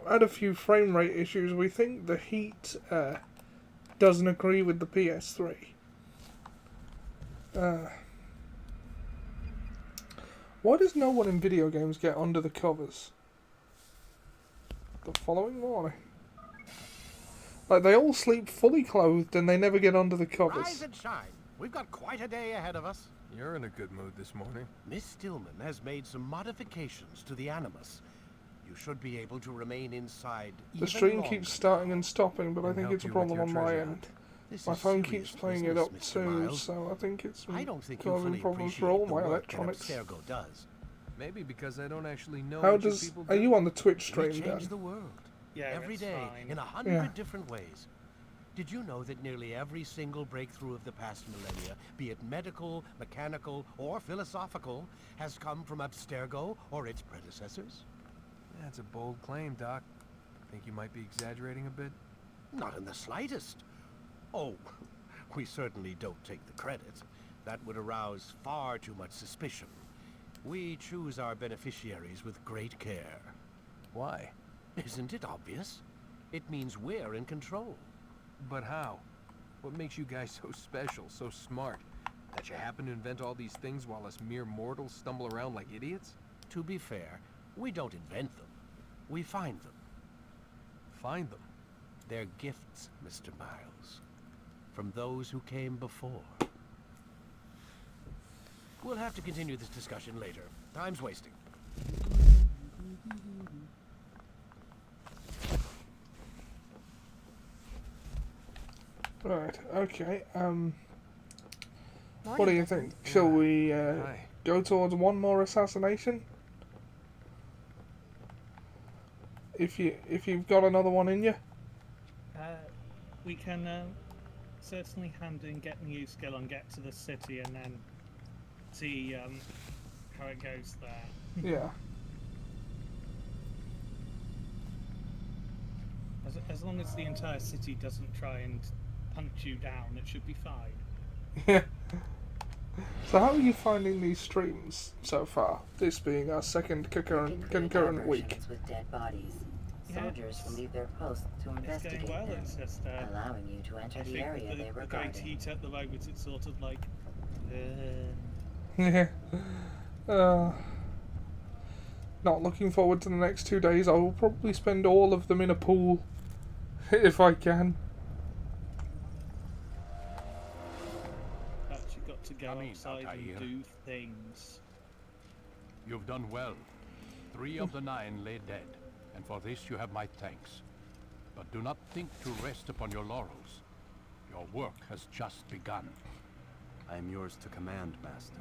Speaker 1: Had a few frame rate issues. We think the heat doesn't agree with the PS3. Why does no one in video games get under the covers? The following morning. Like, they all sleep fully clothed and they never get under the
Speaker 6: Rise
Speaker 1: covers.
Speaker 6: and shine. We've got quite a day ahead of us.
Speaker 9: You're in a good mood this morning.
Speaker 6: Miss Stillman has made some modifications to the Animus. You should be able to remain inside.
Speaker 1: The stream keeps starting and stopping, but I
Speaker 6: And
Speaker 1: think
Speaker 6: help
Speaker 1: it's a
Speaker 6: you with
Speaker 1: problem
Speaker 6: your
Speaker 1: on my
Speaker 6: treasure
Speaker 1: end.
Speaker 6: hunt. This
Speaker 1: My
Speaker 6: is
Speaker 1: phone
Speaker 6: serious
Speaker 1: keeps playing it
Speaker 6: business,
Speaker 1: up
Speaker 6: Mr.
Speaker 1: too,
Speaker 6: Miles.
Speaker 1: so I think it's
Speaker 6: I don't think you
Speaker 1: causing
Speaker 6: fully
Speaker 1: problems for
Speaker 6: appreciate
Speaker 1: all
Speaker 6: the
Speaker 1: my
Speaker 6: work
Speaker 1: electronics.
Speaker 6: that Abstergo does.
Speaker 9: Maybe because I don't actually know
Speaker 1: How
Speaker 9: what you
Speaker 1: does...
Speaker 9: people
Speaker 1: Are
Speaker 9: do.
Speaker 1: you on the Twitch
Speaker 6: We
Speaker 1: stream,
Speaker 6: change
Speaker 1: Dan?
Speaker 6: the world.
Speaker 2: Yeah,
Speaker 6: Every
Speaker 2: it's
Speaker 6: day,
Speaker 2: fine.
Speaker 6: in 100
Speaker 1: Yeah.
Speaker 6: different ways. Did you know that nearly every single breakthrough of the past millennia, be it medical, mechanical, or philosophical, has come from Abstergo or its predecessors?
Speaker 9: That's a bold claim, Doc. Think you might be exaggerating a bit?
Speaker 6: Not in the slightest. Oh, we certainly don't take the credit. That would arouse far too much suspicion. We choose our beneficiaries with great care.
Speaker 9: Why?
Speaker 6: Isn't it obvious? It means we're in control.
Speaker 9: But how? What makes you guys so special, so smart? That you happen to invent all these things while us mere mortals stumble around like idiots?
Speaker 6: To be fair, we don't invent them. We find them.
Speaker 9: Find them.
Speaker 6: They're gifts, Mr. Miles. From those who came before. We'll have to continue this discussion later. Time's wasting.
Speaker 1: Right, okay, what do
Speaker 8: Morning,
Speaker 1: you
Speaker 8: Desmond.
Speaker 1: think? Shall we
Speaker 9: Hi.
Speaker 1: go towards one more assassination? If you've got another one in you?
Speaker 2: We can certainly hand in get new skill and get to the city and then see how it goes there.
Speaker 1: Yeah.
Speaker 2: As long as the entire city doesn't try and punch you down, it should be fine.
Speaker 1: Yeah. So how are you finding these streams so far? This being our second
Speaker 3: You can create
Speaker 1: concurrent week.
Speaker 3: diversions with dead bodies.
Speaker 2: Yeah.
Speaker 3: Soldiers will leave their posts to
Speaker 2: It's
Speaker 3: investigate
Speaker 2: going well,
Speaker 3: them,
Speaker 2: it's just
Speaker 3: allowing you to
Speaker 2: I
Speaker 3: enter the
Speaker 2: think
Speaker 3: area
Speaker 2: with
Speaker 3: they
Speaker 2: the
Speaker 3: were
Speaker 2: great
Speaker 3: guarding.
Speaker 2: heat at the moment, it's sort of like
Speaker 1: Yeah. Not looking forward to the next 2 days. I will probably spend all of them in a pool if I can.
Speaker 2: but you've got to go
Speaker 10: Come in,
Speaker 2: outside
Speaker 10: Altair.
Speaker 2: and do things.
Speaker 10: You've done well. 3 of the 9 lay dead, and for this you have my thanks. But do not think to rest upon your laurels. Your work has just begun.
Speaker 4: I am yours to command, Master.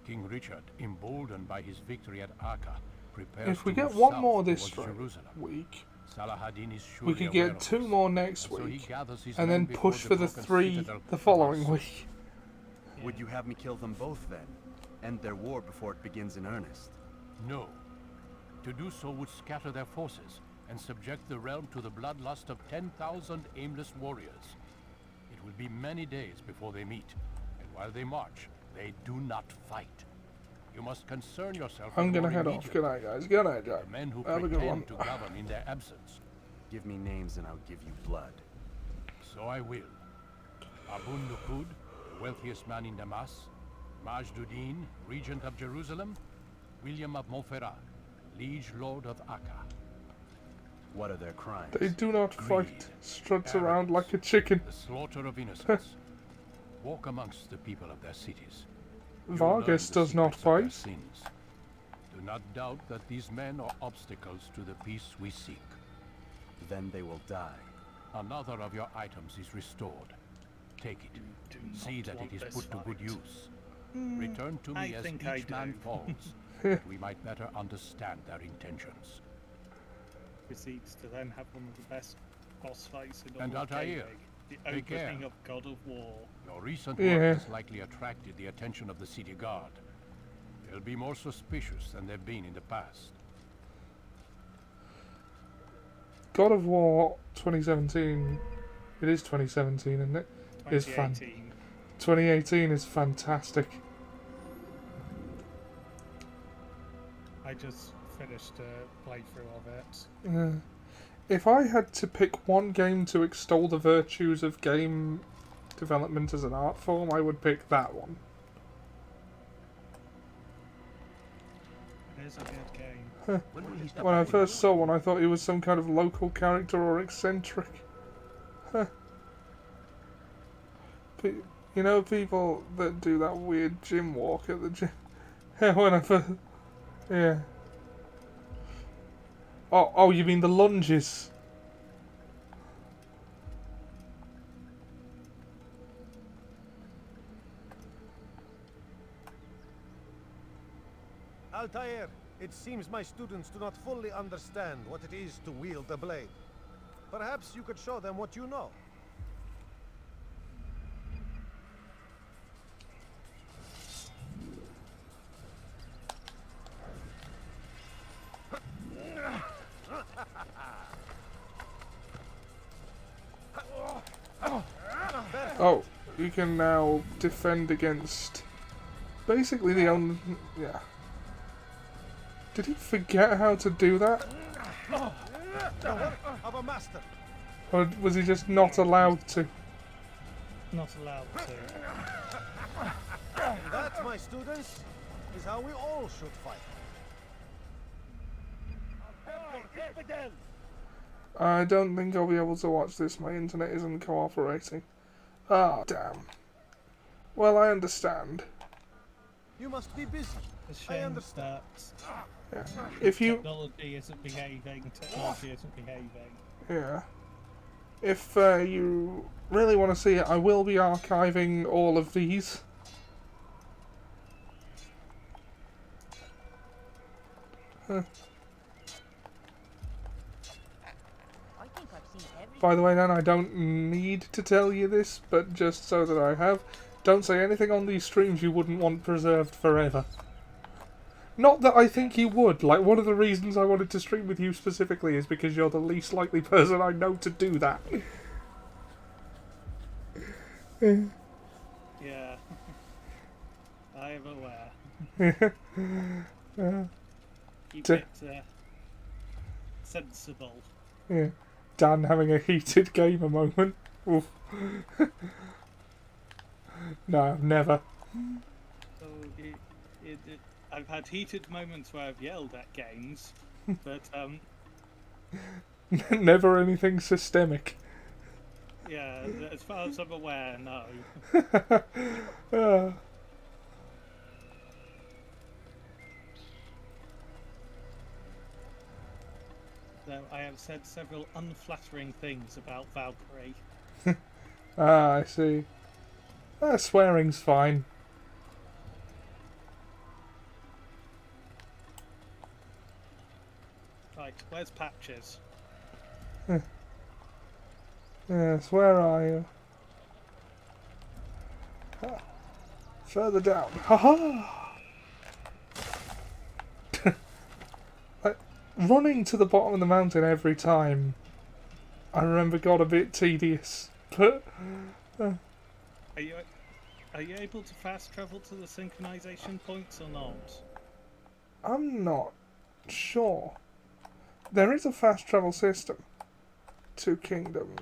Speaker 10: King Richard, emboldened by his victory at Acre, prepares
Speaker 1: If we
Speaker 10: to
Speaker 1: get
Speaker 10: move
Speaker 1: one
Speaker 10: south
Speaker 1: more this
Speaker 10: towards
Speaker 1: stream
Speaker 10: Jerusalem.
Speaker 1: week,
Speaker 10: Saladin is
Speaker 1: we
Speaker 10: surely
Speaker 1: could
Speaker 10: aware
Speaker 1: get
Speaker 10: of
Speaker 1: 2
Speaker 10: this,
Speaker 1: more next
Speaker 10: so he
Speaker 1: week,
Speaker 10: gathers his
Speaker 1: and
Speaker 10: men
Speaker 1: then
Speaker 10: before
Speaker 1: push for the
Speaker 10: broken
Speaker 1: 3
Speaker 10: citadel
Speaker 1: the
Speaker 10: of
Speaker 1: following
Speaker 10: Abbas.
Speaker 1: week.
Speaker 4: Would you have me kill them both then? End their war before it begins in earnest?
Speaker 10: No. To do so would scatter their forces and subject the realm to the bloodlust of 10,000 aimless warriors. It will be many days before they meet, and while they march, they do not fight. You must concern yourself
Speaker 1: I'm
Speaker 10: with
Speaker 1: gonna
Speaker 10: more
Speaker 1: head off.
Speaker 10: immediate
Speaker 1: Good night, guys. Good night, Jack.
Speaker 10: the men who
Speaker 1: Have a good one.
Speaker 10: pretend to govern in their absence.
Speaker 4: Give me names and I'll give you blood.
Speaker 10: So I will. Abun Nukud, the wealthiest man in Damas, Majduddin, regent of Jerusalem, William of Montferrat, liege lord of Acre.
Speaker 4: What are their crimes?
Speaker 1: They do not
Speaker 10: Greed,
Speaker 1: fight. Struts around like a chicken.
Speaker 10: The slaughter of innocents. Walk amongst the people of their cities. You
Speaker 1: Vargas
Speaker 10: learn the
Speaker 1: does not
Speaker 10: secrets of their
Speaker 1: fight.
Speaker 10: sins. Do not doubt that these men are obstacles to the peace we seek.
Speaker 4: Then they will die.
Speaker 10: Another of your items is restored. Take it.
Speaker 2: Do
Speaker 10: See
Speaker 2: not
Speaker 10: that it
Speaker 2: want
Speaker 10: is
Speaker 2: this
Speaker 10: put to good
Speaker 2: fight.
Speaker 10: use. Return to
Speaker 2: I
Speaker 10: me as
Speaker 2: think I
Speaker 10: each man
Speaker 2: do.
Speaker 10: falls, that we might better understand their intentions.
Speaker 2: Proceeds to then have one of the best boss fights in
Speaker 10: And
Speaker 2: all of
Speaker 10: Altair,
Speaker 2: gaming. The
Speaker 10: take care.
Speaker 2: opening of God of War.
Speaker 10: Your recent
Speaker 1: Yeah.
Speaker 10: work has likely attracted the attention of the city guard. They'll be more suspicious than they've been in the past.
Speaker 1: God of War 2017. It is 2017, isn't it? Is fun.
Speaker 2: 2018.
Speaker 1: 2018 is fantastic.
Speaker 2: I just finished a playthrough of it.
Speaker 1: If I had to pick one game to extol the virtues of game development as an art form, I would pick that one.
Speaker 2: It is a good game.
Speaker 1: When I first saw one, I thought he was some kind of local character or eccentric. You know, people that do that weird gym walk at the gym. When I first, yeah. Oh, you mean the lunges?
Speaker 6: Altair, it seems my students do not fully understand what it is to wield a blade. Perhaps you could show them what you know.
Speaker 1: Oh, you can now defend against basically the only... Yeah. Did he forget how to do that?
Speaker 6: The work of a master.
Speaker 1: Or was he just not allowed to?
Speaker 2: Not allowed to.
Speaker 6: And that, my students, is how we all should fight.
Speaker 1: I don't think I'll be able to watch this. My internet isn't cooperating. Ah, damn. Well, I understand.
Speaker 6: You must be busy.
Speaker 2: It's a
Speaker 6: I
Speaker 2: shame
Speaker 6: understand.
Speaker 2: that
Speaker 1: Yeah. If you...
Speaker 2: technology isn't behaving, technology isn't behaving.
Speaker 1: Yeah. If you really want to see it, I will be archiving all of these. Huh. By the way, then, I don't need to tell you this, but just so that I have, don't say anything on these streams you wouldn't want preserved forever. Not that I think you would. Like, one of the reasons I wanted to stream with you specifically is because you're the least likely person I know to do that.
Speaker 2: Yeah. I am aware. Keep it sensible.
Speaker 1: Yeah. Dan having a heated gamer moment. Oof. No, never.
Speaker 2: So I've had heated moments where I've yelled at games, but
Speaker 1: Never anything systemic.
Speaker 2: yeah, as far as I'm aware, no. So I have said several unflattering things about Valkyrie.
Speaker 1: Ah, I see. Swearing's fine.
Speaker 2: Right, where's Patches?
Speaker 1: Yes, where are you? Ah, further down. Ha-ha! Like, running to the bottom of the mountain every time, I remember, got a bit tedious. But
Speaker 2: Are you able to fast travel to the synchronization points or not?
Speaker 1: I'm not sure. There is a fast travel system to Kingdom.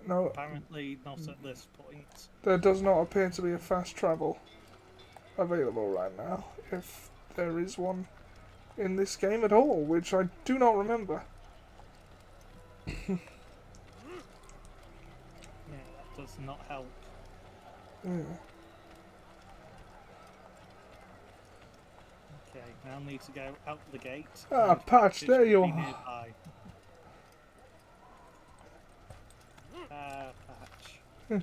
Speaker 1: No,
Speaker 2: Apparently not at this point.
Speaker 1: there does not appear to be a fast travel available right now, if there is one in this game at all, which I do not remember.
Speaker 2: Yeah, that does not help.
Speaker 1: Yeah.
Speaker 2: Okay, now need to go out the gate.
Speaker 1: Ah,
Speaker 2: and
Speaker 1: Patch,
Speaker 2: it
Speaker 1: there
Speaker 2: should
Speaker 1: you
Speaker 2: be
Speaker 1: are.
Speaker 2: nearby. Patch.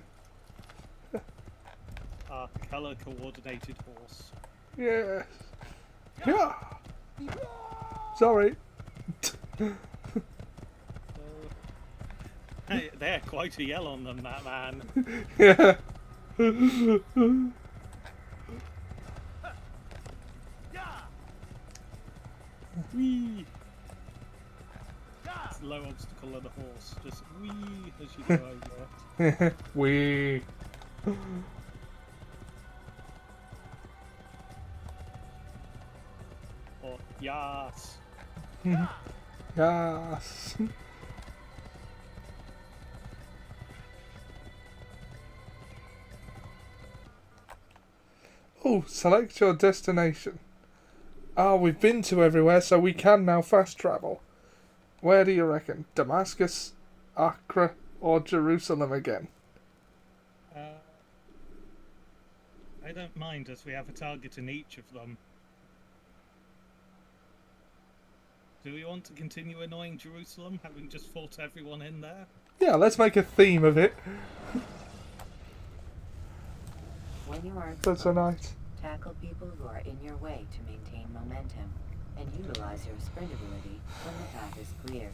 Speaker 2: Our color coordinated horse.
Speaker 1: Yes. Yeah. Sorry.
Speaker 2: Hey, they're quite a yell on them, that man.
Speaker 1: Yeah.
Speaker 2: Whee! It's low obstacle on the horse. Just whee as you go over it.
Speaker 1: We.
Speaker 2: Or yas.
Speaker 1: Yes. Oh, select your destination. Ah, we've been to everywhere, so we can now fast travel. Where do you reckon? Damascus, Accra, or Jerusalem again?
Speaker 2: I don't mind as we have a target in each of them. Do we want to continue annoying Jerusalem, having just fought everyone in there?
Speaker 1: Yeah, let's make a theme of it.
Speaker 3: When you are
Speaker 1: That's a
Speaker 3: exposed,
Speaker 1: night.
Speaker 3: tackle people who are in your way to maintain momentum, and utilize your sprint ability when the path is clear.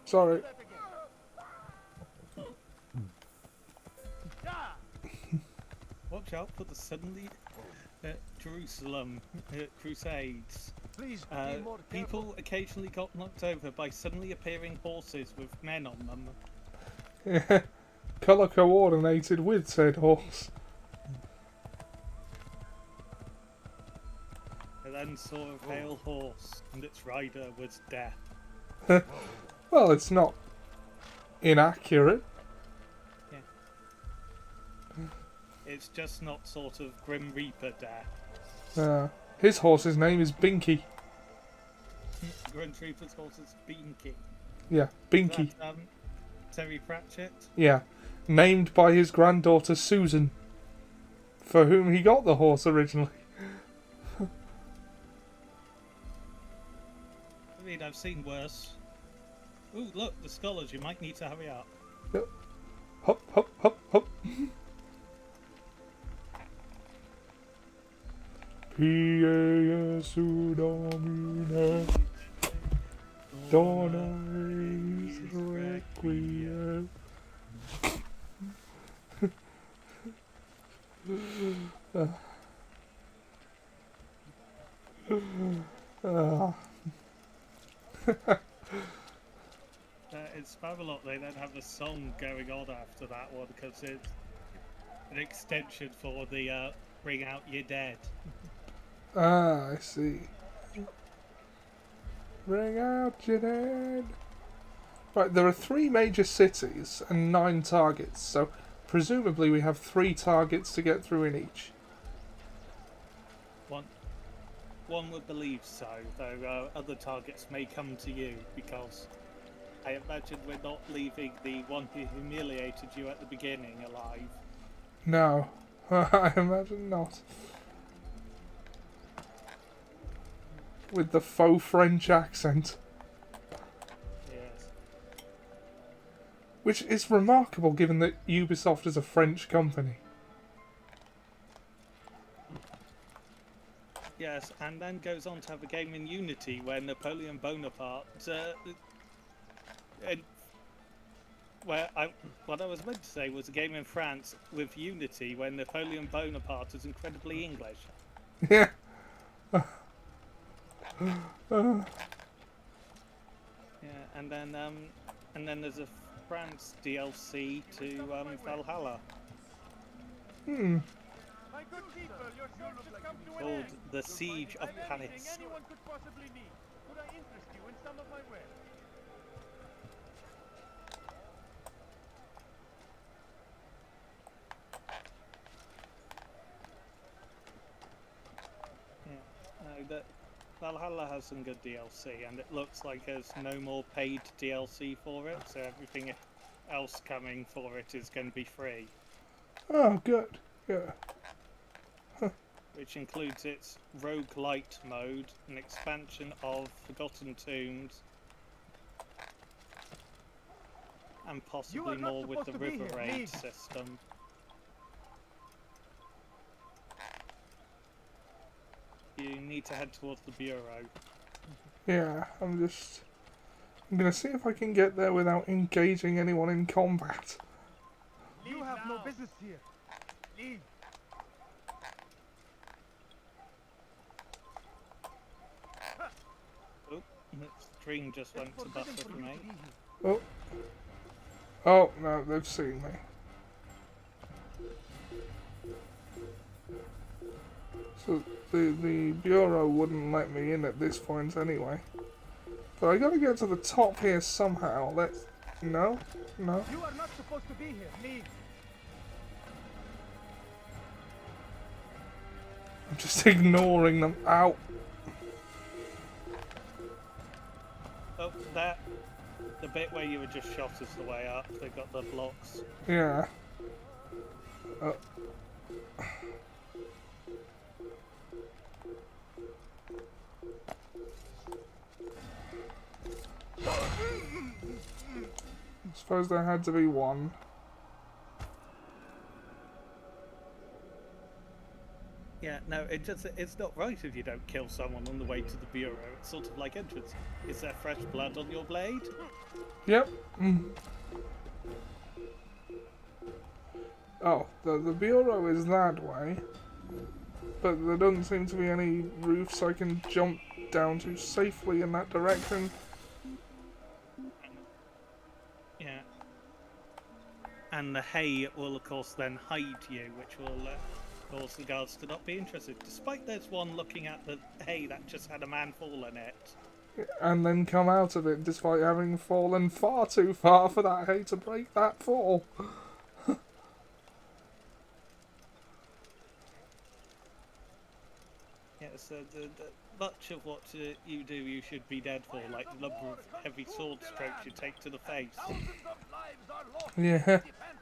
Speaker 1: Sorry.
Speaker 2: Watch out for the suddenly Jerusalem crusades.
Speaker 5: Please be more careful.
Speaker 2: People occasionally got knocked over by suddenly appearing horses with men on them.
Speaker 1: Yeah. Colour coordinated with said horse.
Speaker 2: I then saw a pale horse, and its rider was death.
Speaker 1: Well, it's not inaccurate.
Speaker 2: It's just not sort of Grim Reaper death.
Speaker 1: His horse's name is Binky.
Speaker 2: Grim Reaper's horse is Beaky.
Speaker 1: Yeah, Binky.
Speaker 2: Is that, Terry Pratchett?
Speaker 1: Yeah, named by his granddaughter Susan, for whom he got the horse originally.
Speaker 2: I mean, I've seen worse. Ooh, look, the scholars, you might need to hurry up.
Speaker 1: Yep. Hop, hop, hop, hop. P.A.S.U. Domine Dona Eis Requiem.
Speaker 2: In Spamalot, they then have a song going on after that one because it's an extension for the Bring Out Your Dead.
Speaker 1: Ah, I see. Bring out your dead. Right, there are 3 major cities and 9 targets, so presumably we have 3 targets to get through in each.
Speaker 2: One would believe so, though other targets may come to you, because I imagine we're not leaving the one who humiliated you at the beginning alive.
Speaker 1: No, I imagine not. With the faux French accent.
Speaker 2: Yes.
Speaker 1: Which is remarkable given that Ubisoft is a French company.
Speaker 2: Yes, and then goes on to have a game in Unity where Napoleon Bonaparte... what I was meant to say was a game in France with Unity where Napoleon Bonaparte is incredibly English.
Speaker 1: Yeah.
Speaker 2: Yeah, and then there's a France DLC to Valhalla.
Speaker 5: My good people, your search has come to an
Speaker 2: Called
Speaker 5: end.
Speaker 2: The Siege of
Speaker 5: I'm
Speaker 2: Paris.
Speaker 5: everything anyone could possibly need. Could I interest you in some of my wares?
Speaker 2: That Valhalla has some good DLC, and it looks like there's no more paid DLC for it, so everything else coming for it is going to be free.
Speaker 1: Oh, good. Yeah.
Speaker 2: Which includes its roguelite mode, an expansion of Forgotten Tombs, and possibly more with the River Raid system. You need to head towards the Bureau.
Speaker 1: Yeah, I'm gonna see if I can get there without engaging anyone in combat.
Speaker 5: You have no business here. Leave.
Speaker 2: Oh, the string just went to buffer for me.
Speaker 1: Oh. Oh, no, they've seen me. So the Bureau wouldn't let me in at this point anyway. But I gotta get to the top here somehow. No? No?
Speaker 5: You are not supposed to be here. Leave.
Speaker 1: I'm just ignoring them. Ow.
Speaker 2: Oh, that. The bit where you were just shot is the way up. They've got the blocks.
Speaker 1: Yeah. I suppose there had to be one.
Speaker 2: Yeah, no, it's not right if you don't kill someone on the way to the bureau. It's sort of like entrance. Is there fresh blood on your blade?
Speaker 1: Yep. Oh, the bureau is that way. But there doesn't seem to be any roofs I can jump down to safely in that direction.
Speaker 2: Yeah. And the hay will, of course, then hide you, which will cause the guards to not be interested. Despite there's one looking at the hay that just had a man fall in it.
Speaker 1: And then come out of it despite having fallen far too far for that hay to break that fall.
Speaker 2: Yeah, so much of what you do you should be dead for, like the number of heavy sword strokes you take to the face.
Speaker 5: Thousands of lives are lost
Speaker 1: Yeah.
Speaker 5: in defense.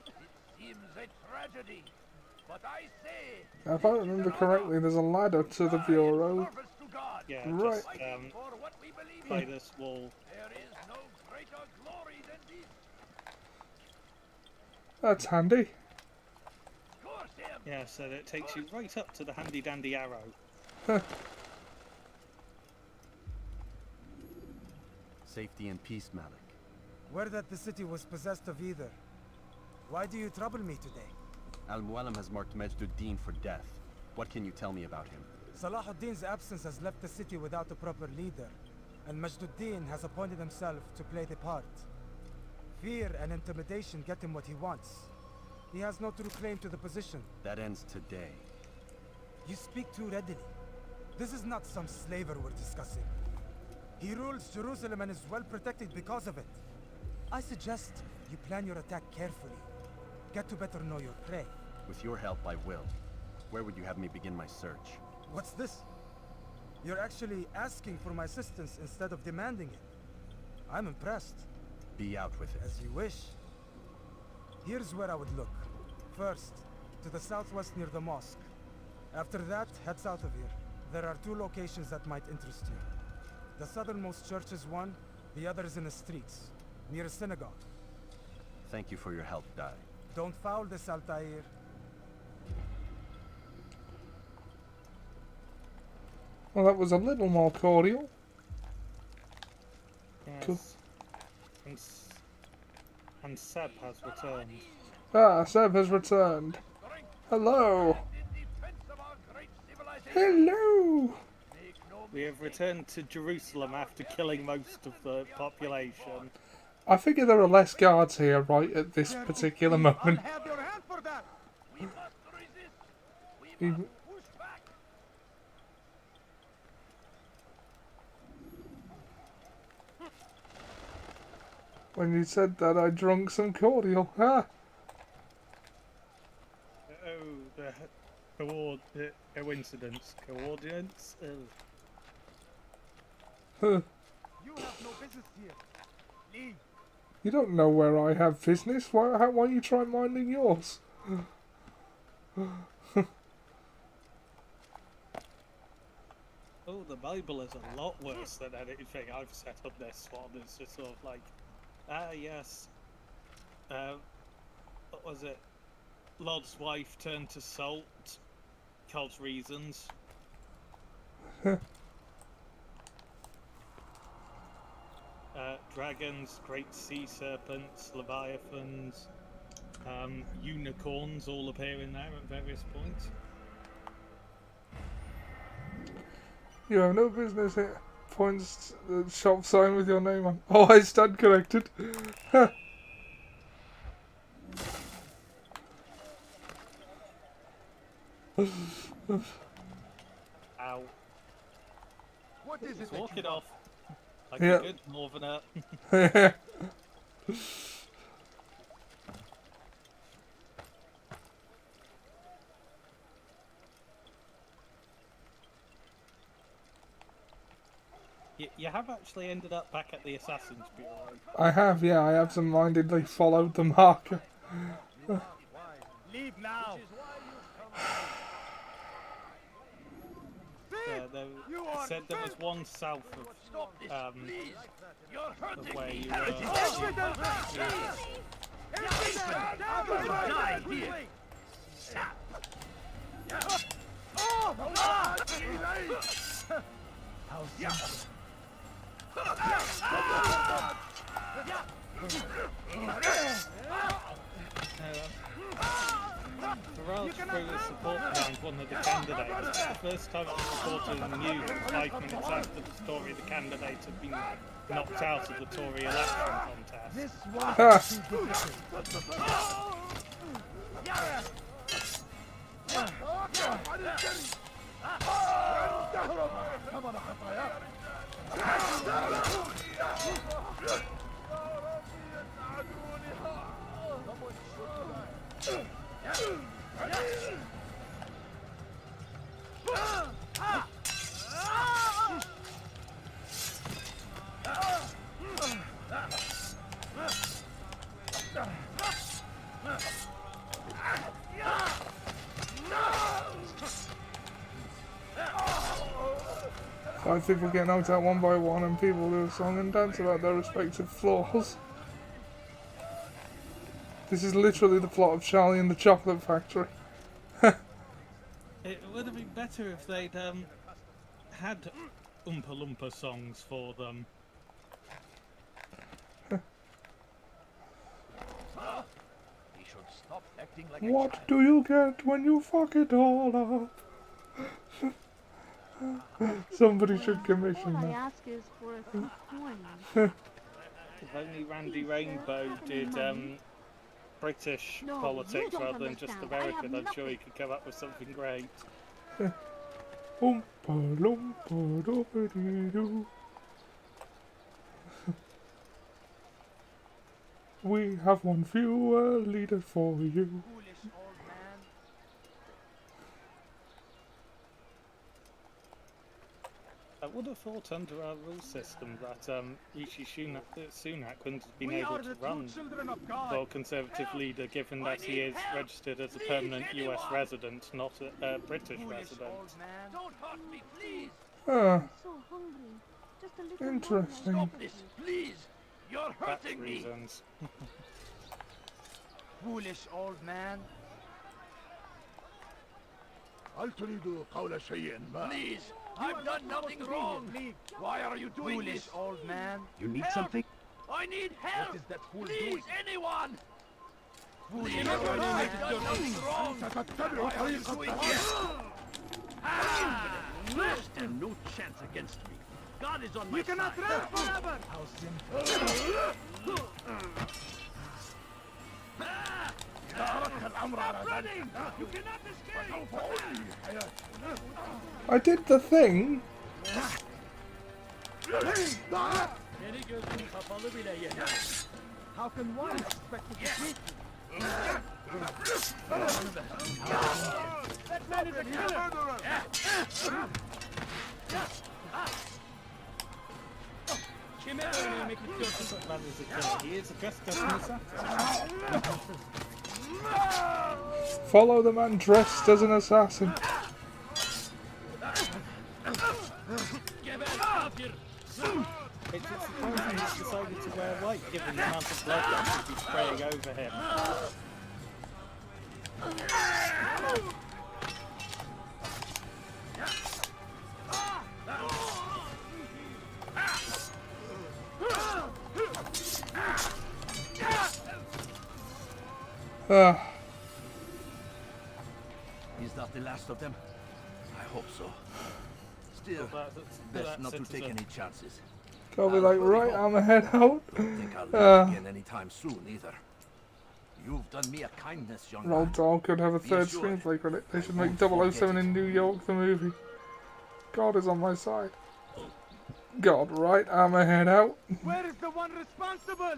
Speaker 5: It seems a tragedy, but I say...
Speaker 1: If I remember correctly, there's a ladder to the bureau.
Speaker 5: service to God,
Speaker 2: Yeah,
Speaker 1: Right.
Speaker 2: just
Speaker 5: fighting for what we believe
Speaker 2: by
Speaker 5: in.
Speaker 2: this wall.
Speaker 5: There is no greater glory than this.
Speaker 1: That's handy.
Speaker 5: Curse him!
Speaker 2: Yeah, so that takes you right up to the handy dandy arrow.
Speaker 4: Safety and peace, Malik.
Speaker 7: Word that the city was possessed of either. Why do you trouble me today?
Speaker 4: Al-Mualim has marked Majduddin for death. What can you tell me about him?
Speaker 7: Salahuddin's absence has left the city without a proper leader, and Majduddin has appointed himself to play the part. Fear and intimidation get him what he wants. He has no true claim to the position.
Speaker 4: That ends today.
Speaker 7: You speak too readily. This is not some slaver we're discussing. He rules Jerusalem and is well protected because of it. I suggest you plan your attack carefully. Get to better know your prey.
Speaker 4: With your help, I will. Where would you have me begin my search?
Speaker 7: What's this? You're actually asking for my assistance instead of demanding it. I'm impressed.
Speaker 4: Be out with it.
Speaker 7: As you wish. Here's where I would look. First, to the southwest near the mosque. After that, head south of here. There are 2 locations that might interest you. The southernmost church is one, the other is in the streets, near a synagogue.
Speaker 4: Thank you for your help, Dai.
Speaker 7: Don't foul this, Altair.
Speaker 1: Well, that was a little more cordial.
Speaker 2: Yes.
Speaker 1: Cool.
Speaker 2: And Seb has returned.
Speaker 1: Ah, Seb has returned. Hello.
Speaker 5: In defense of our great civilization,
Speaker 1: Hello.
Speaker 5: make no
Speaker 2: We have returned to Jerusalem after killing most of the population.
Speaker 1: I figure there are less guards here right at this particular moment.
Speaker 7: have your hand for that!
Speaker 5: We must resist. We
Speaker 1: Even-
Speaker 5: must push back.
Speaker 1: When you said that, I drunk some cordial. Ah.
Speaker 2: Oh, the coincidence. Coordinates?
Speaker 1: Huh.
Speaker 7: You have no business here. Leave.
Speaker 1: You don't know where I have business. Why you try minding yours?
Speaker 2: Oh, the Bible is a lot worse than anything I've set on this one. It's just sort of like, yes. What was it? Lod's wife turned to salt. Cause reasons. Dragons, great sea serpents, leviathans, unicorns all appear in there at various points.
Speaker 1: You have no business here. Points the shop sign with your name on. Oh, I stand corrected.
Speaker 2: Ow.
Speaker 5: What is it that
Speaker 2: Walk
Speaker 5: you
Speaker 2: it off. Like
Speaker 1: Yeah.
Speaker 2: a good northerner. You have actually ended up back at the Assassin's Bureau.
Speaker 1: I have, yeah, I absent-mindedly followed the marker.
Speaker 5: Leave now.
Speaker 2: They said there was one south of where you were. Farrell's through support behind one of the candidates. It's the first time it was reported in the news 5 minutes after the story the candidate had been knocked out of the Tory election contest.
Speaker 7: This was too
Speaker 1: Five people get knocked out one by one and people do a song and dance about their respective flaws. This is literally the plot of Charlie and the Chocolate Factory.
Speaker 2: It would have been better if they'd had Oompa Loompa songs for them.
Speaker 5: He should stop acting like
Speaker 1: What do you get when you fuck it all up? Somebody should commission
Speaker 11: All I
Speaker 1: that.
Speaker 11: ask is for a few coins.
Speaker 2: If only Randy Rainbow did British
Speaker 11: No, you
Speaker 2: politics
Speaker 11: don't
Speaker 2: rather than just
Speaker 11: understand. I
Speaker 2: American,
Speaker 11: have
Speaker 2: I'm sure he
Speaker 11: nothing.
Speaker 2: could come up with something great.
Speaker 1: Oompa loompa doobity-doo. We have one fewer leader for you.
Speaker 2: I would have thought under our rule system that Rishi Sunak wouldn't have been able to run for Conservative leader, given that he is registered as a permanent US resident, not a British resident.
Speaker 5: Don't hurt me, please.
Speaker 1: Ah,
Speaker 11: So hungry. Just a little
Speaker 1: interesting.
Speaker 11: more.
Speaker 5: This, please. You're
Speaker 2: That's
Speaker 5: hurting me.
Speaker 2: reasons.
Speaker 7: foolish old man.
Speaker 5: Please. I've done nothing wrong. Why are you doing
Speaker 7: Foolish
Speaker 5: this?
Speaker 7: old man.
Speaker 5: You need something? I need help.
Speaker 7: What is that fool
Speaker 5: Please,
Speaker 7: doing?
Speaker 5: anyone.
Speaker 7: Foolish
Speaker 5: Please,
Speaker 7: old man.
Speaker 5: I've done nothing wrong. Why are you doing this? There's stand no chance against me. God is on my side.
Speaker 7: rest forever. How simple.
Speaker 5: Stop running! You cannot escape!
Speaker 1: I did the thing.
Speaker 7: How can one expect to defeat you?
Speaker 5: That man is a killer!
Speaker 2: Man is a killer. He is dressed as an assassin.
Speaker 1: Follow the man dressed as an assassin.
Speaker 2: It's just surprising he's decided to wear white, given the amount of blood that should be spraying over him.
Speaker 1: Ah,
Speaker 5: Is that the last of them? I hope so. Still, best not to take any chances.
Speaker 1: I'll be like, right, I'm a head out.
Speaker 5: Don't think I'll live again anytime soon either. You've done me a kindness, young
Speaker 1: Roald
Speaker 5: man.
Speaker 1: Dahl could have a
Speaker 5: Be
Speaker 1: third
Speaker 5: assured,
Speaker 1: screenplay credit. They should
Speaker 5: I
Speaker 1: make
Speaker 5: won't
Speaker 1: 007
Speaker 5: forget
Speaker 1: in New York the movie. God is on my side. God, right, I'm a head out.
Speaker 7: Where is the one responsible?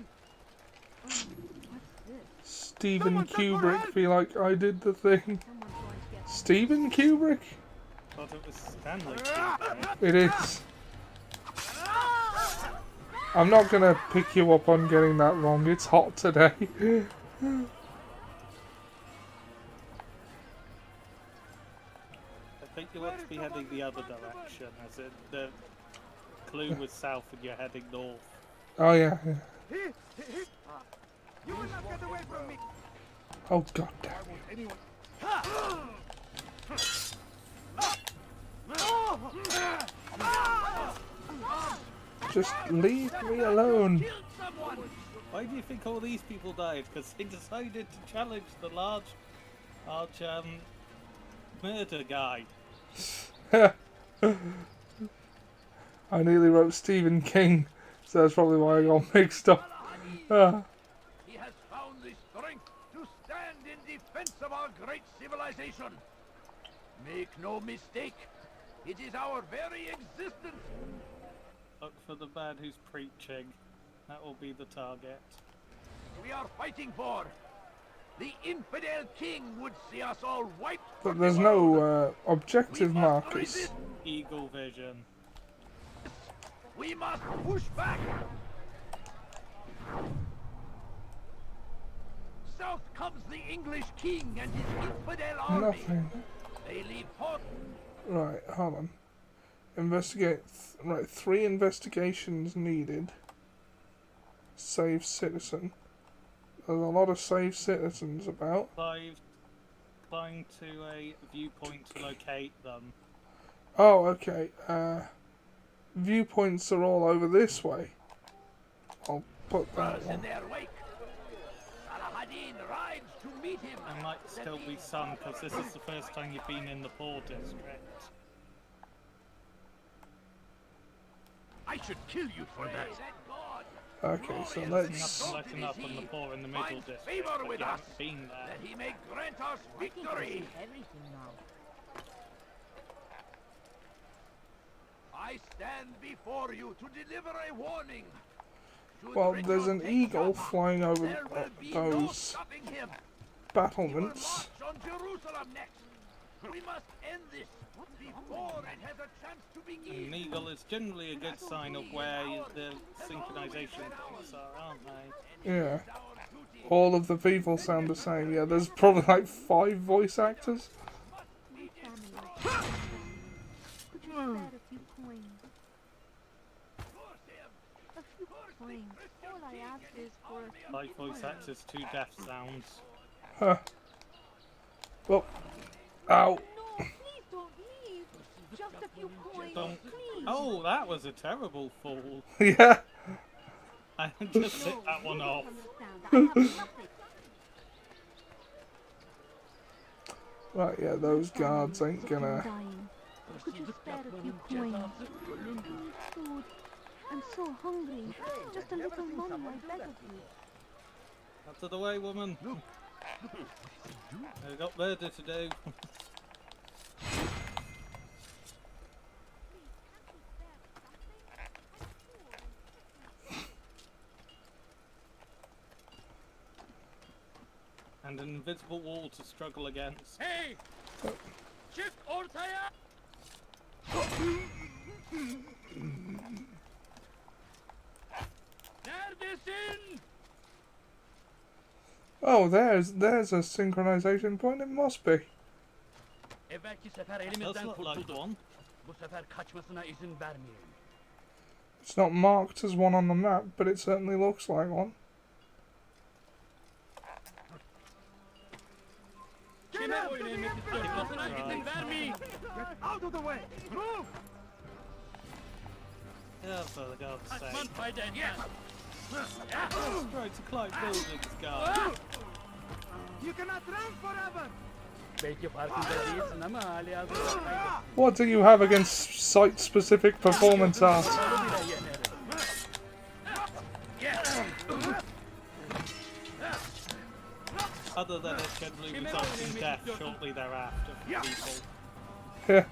Speaker 1: Steven
Speaker 7: Someone send for
Speaker 1: Kubrick
Speaker 7: help!
Speaker 1: be like, I did the thing.
Speaker 11: Someone's going to get
Speaker 1: Steven Kubrick?
Speaker 2: Thought it was Stanley Kubrick.
Speaker 1: It is. I'm not gonna pick you up on getting that wrong. It's hot today.
Speaker 2: I think you want to be heading the other direction, as in the clue was south and you're heading north.
Speaker 1: Oh yeah.
Speaker 5: You will not get away from me!
Speaker 1: Oh god damn you. Just leave me alone.
Speaker 2: Why do you think all these people died? Because they decided to challenge the large murder guy.
Speaker 1: I nearly wrote Stephen King, so that's probably why I got mixed up.
Speaker 5: He has found the strength to stand in defense of our great civilization. Make no mistake, it is our very existence.
Speaker 2: Look for the man who's preaching. That will be the target.
Speaker 5: We are fighting for. The infidel king would see us all wiped.
Speaker 1: But there's no objective markers.
Speaker 5: resist.
Speaker 2: Eagle vision.
Speaker 5: We must push back. South comes the English king and his infidel army.
Speaker 1: Nothing.
Speaker 5: They leave port.
Speaker 1: Right, hold on. Investigate. Right, 3 investigations needed. Save citizen. There's a lot of save citizens about.
Speaker 2: Flying to a viewpoint to locate them.
Speaker 1: Oh, okay. Viewpoints are all over this way. I'll put that
Speaker 5: In
Speaker 1: one.
Speaker 5: their wake. Saladin rides to meet him.
Speaker 2: There might still be some, because this is the first time you've been in the poor district.
Speaker 5: I should kill you for that.
Speaker 1: Okay, so
Speaker 2: There's
Speaker 1: let's...
Speaker 2: nothing like enough on the poor in the middle district.
Speaker 5: favor
Speaker 2: but
Speaker 5: with
Speaker 2: you
Speaker 5: us,
Speaker 2: haven't been there.
Speaker 5: that he may grant us victory. I stand before you to deliver a warning. Should
Speaker 1: Well,
Speaker 5: Richard
Speaker 1: there's an
Speaker 5: take
Speaker 1: eagle
Speaker 5: Jaffa,
Speaker 1: flying over
Speaker 5: there will be no
Speaker 1: those
Speaker 5: stopping him.
Speaker 1: battlements.
Speaker 5: He will march on Jerusalem next. We must end this before it has a chance to begin.
Speaker 2: An eagle is generally a good sign of where the synchronization points are, aren't they?
Speaker 1: Yeah. All of the people sound the same. Yeah, there's probably like 5 voice actors.
Speaker 11: Could you spare a few coins? A few coins. All I ask is for a few
Speaker 2: 5 voice
Speaker 11: coins.
Speaker 2: actors, 2 deaf sounds.
Speaker 1: Huh. Well, ow.
Speaker 11: No, please don't leave. Just a few coins,
Speaker 2: Don't.
Speaker 11: please.
Speaker 2: Oh, that was a terrible fall.
Speaker 1: Yeah.
Speaker 2: I just hit that one off.
Speaker 11: Understand, I have nothing.
Speaker 1: Right, yeah, those guards ain't
Speaker 11: Such a
Speaker 1: gonna...
Speaker 11: dying. Could you spare a few coins? Food. I'm so hungry. Just a little money, I beg of you.
Speaker 2: Out of the way, woman. I've got murder to do. And an invisible wall to struggle against.
Speaker 5: Hey! Çık ortaya! Neredesin?
Speaker 1: Oh, there's a synchronization point. It must be.
Speaker 5: Evvelki sefer
Speaker 2: Does
Speaker 5: elimizden
Speaker 2: look like
Speaker 5: kurtuldu.
Speaker 2: one.
Speaker 5: Bu sefer kaçmasına izin vermeyelim.
Speaker 1: It's not marked as one on the map, but it certainly looks like one.
Speaker 5: Kime oyun eğmek istiyorsan izin vermeyin. Get out of the way! Move!
Speaker 2: Yeah, for the God's
Speaker 5: Kaçman
Speaker 2: sake.
Speaker 5: fayda etmez.
Speaker 2: Try to climb buildings, guys.
Speaker 5: You cannot run forever! Belki farkında değilsin ama hali hazırda kaybettin.
Speaker 1: What do you have against site-specific performance art?
Speaker 2: Other than it generally results in death shortly thereafter for people.
Speaker 1: Yeah.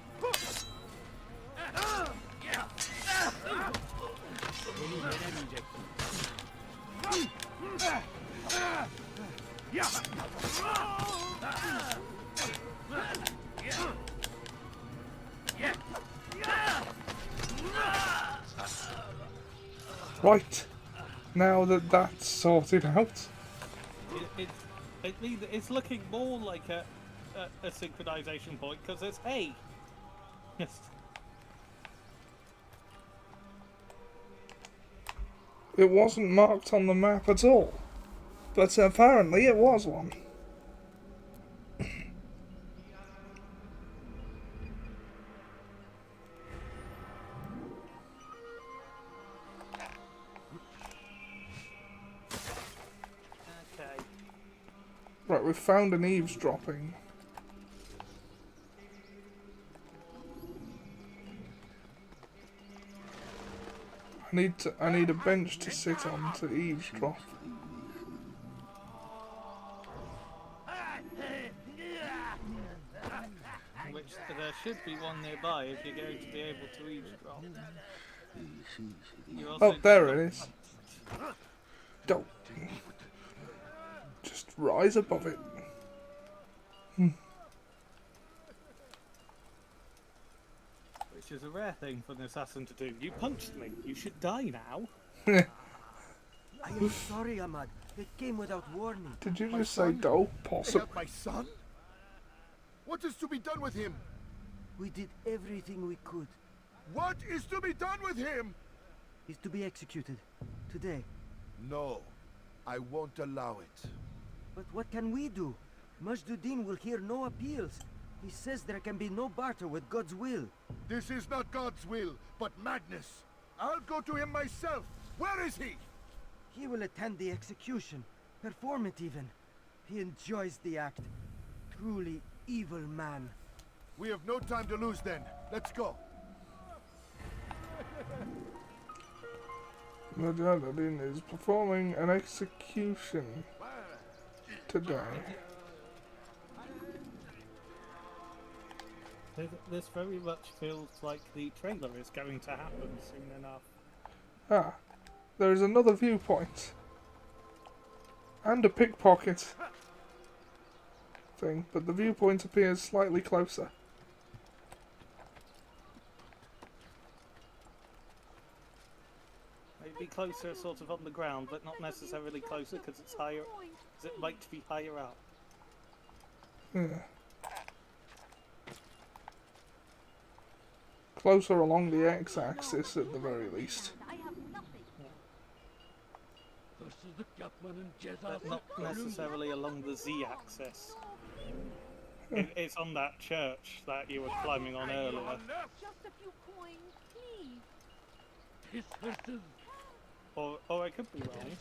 Speaker 5: Beni yenemeyeceksin.
Speaker 1: Right. Now that that's sorted out.
Speaker 2: It's looking more like a synchronization point because there's hay. Yes.
Speaker 1: It wasn't marked on the map at all, but apparently it was one.
Speaker 2: Okay.
Speaker 1: Right, we've found an eavesdropping. I need a bench to sit on to eavesdrop.
Speaker 2: Which there should be one nearby if you're going to be able to eavesdrop.
Speaker 1: Oh, there it is. Don't. Just rise above it.
Speaker 2: Which is a rare thing for an assassin to do. You punched me. You should die now.
Speaker 12: I am sorry, Ahmad. It came without warning.
Speaker 1: Did you just say dough? Possibly.
Speaker 6: My son? What is to be done with him?
Speaker 12: We did everything we could.
Speaker 6: What is to be done with him?
Speaker 12: He's to be executed. Today.
Speaker 6: No, I won't allow it.
Speaker 12: But what can we do? Majduddin will hear no appeals. He says there can be no barter with God's will.
Speaker 6: This is not God's will, but madness. I'll go to him myself. Where is he?
Speaker 12: He will attend the execution. Perform it even. He enjoys the act. Truly evil man.
Speaker 6: We have no time to lose then. Let's go.
Speaker 1: Majduddin is performing an execution today.
Speaker 2: This very much feels like the trailer is going to happen soon enough.
Speaker 1: Ah, there is another viewpoint. And a pickpocket thing, but the viewpoint appears slightly closer.
Speaker 2: Maybe closer, sort of on the ground, but not necessarily closer because it's higher. Because it might be higher up.
Speaker 1: Yeah. Closer along the x-axis at the very least.
Speaker 2: But not necessarily along the z-axis. It's on that church that you were climbing on earlier.
Speaker 11: Just a few coins, please.
Speaker 2: Or I could be wrong.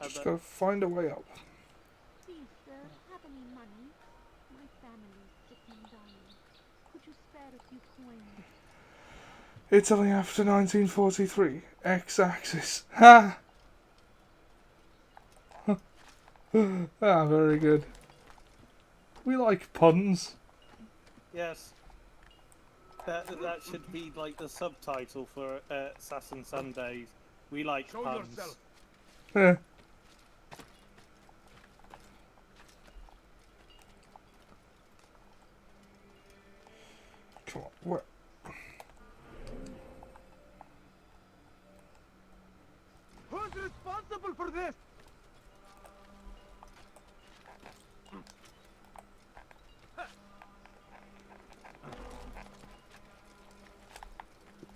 Speaker 1: Just gotta find a way up.
Speaker 11: Please, sir, have any money? My family's sick and dying. Could you spare a few coins?
Speaker 1: Italy after 1943. X-axis. Ha! Ah, very good. We like puns.
Speaker 2: Yes. That should be like the subtitle for Assassin Sundays. We like puns.
Speaker 1: Yeah. Come on, what?
Speaker 5: Who's responsible for this?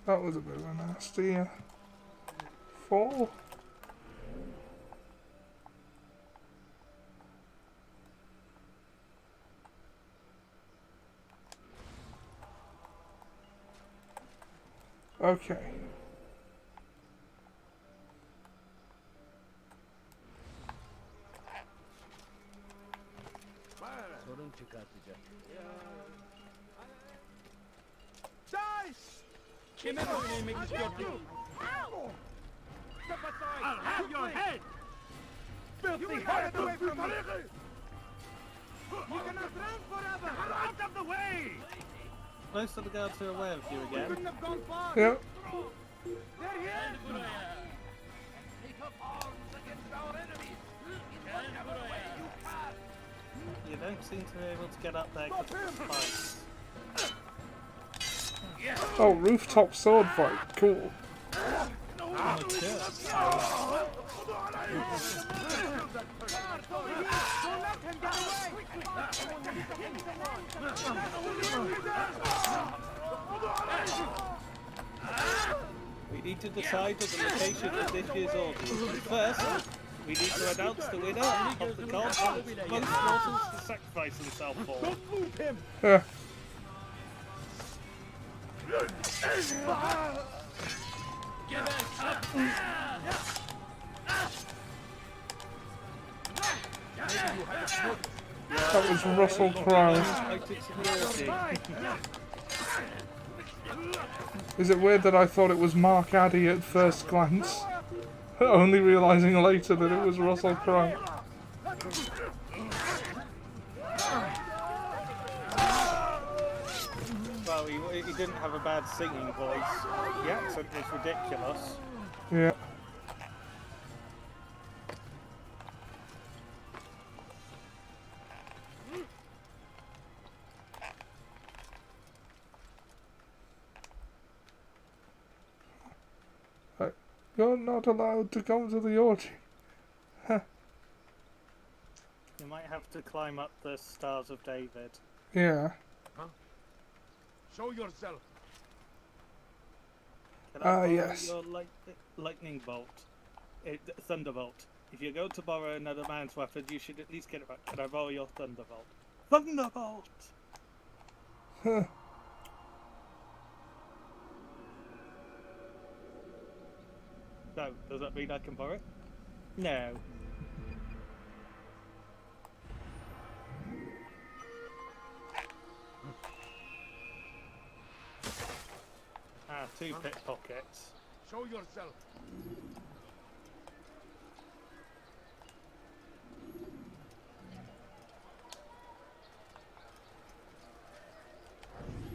Speaker 1: That was a bit of a nasty fall. Okay.
Speaker 5: Dice! Step aside! I'll have your head! Filthy head away from me! You cannot run forever! Out of the way!
Speaker 2: Most of the guards are aware of you
Speaker 5: We
Speaker 2: again.
Speaker 5: couldn't have gone far!
Speaker 1: Yep.
Speaker 5: They're here! Take up arms against our enemies! In whatever way you can!
Speaker 2: You don't seem to be able to get up there because of the spikes.
Speaker 1: Oh, rooftop sword fight. Cool.
Speaker 2: We need to decide on the location of this year's audience. First, we need to announce the winner of the god most mortals to sacrifice himself for.
Speaker 5: Don't move him!
Speaker 1: Yeah. That was Russell Crowe. Is it weird that I thought it was Mark Addy at first glance, only realising later that it was Russell Crowe?
Speaker 2: Well, he didn't have a bad singing voice. The accent was ridiculous.
Speaker 1: Yeah. You're not allowed to come to the orgy. Huh.
Speaker 2: You might have to climb up the Stars of David.
Speaker 1: Yeah.
Speaker 5: Huh? Show yourself.
Speaker 2: Can I borrow
Speaker 1: yes.
Speaker 2: your lightning bolt? Thunderbolt. If you're going to borrow another man's weapon, you should at least get it right. Can I borrow your Thunderbolt? Thunderbolt!
Speaker 1: Huh.
Speaker 2: So, does that mean I can borrow it? No. Ah, 2 pickpockets.
Speaker 5: Show yourself.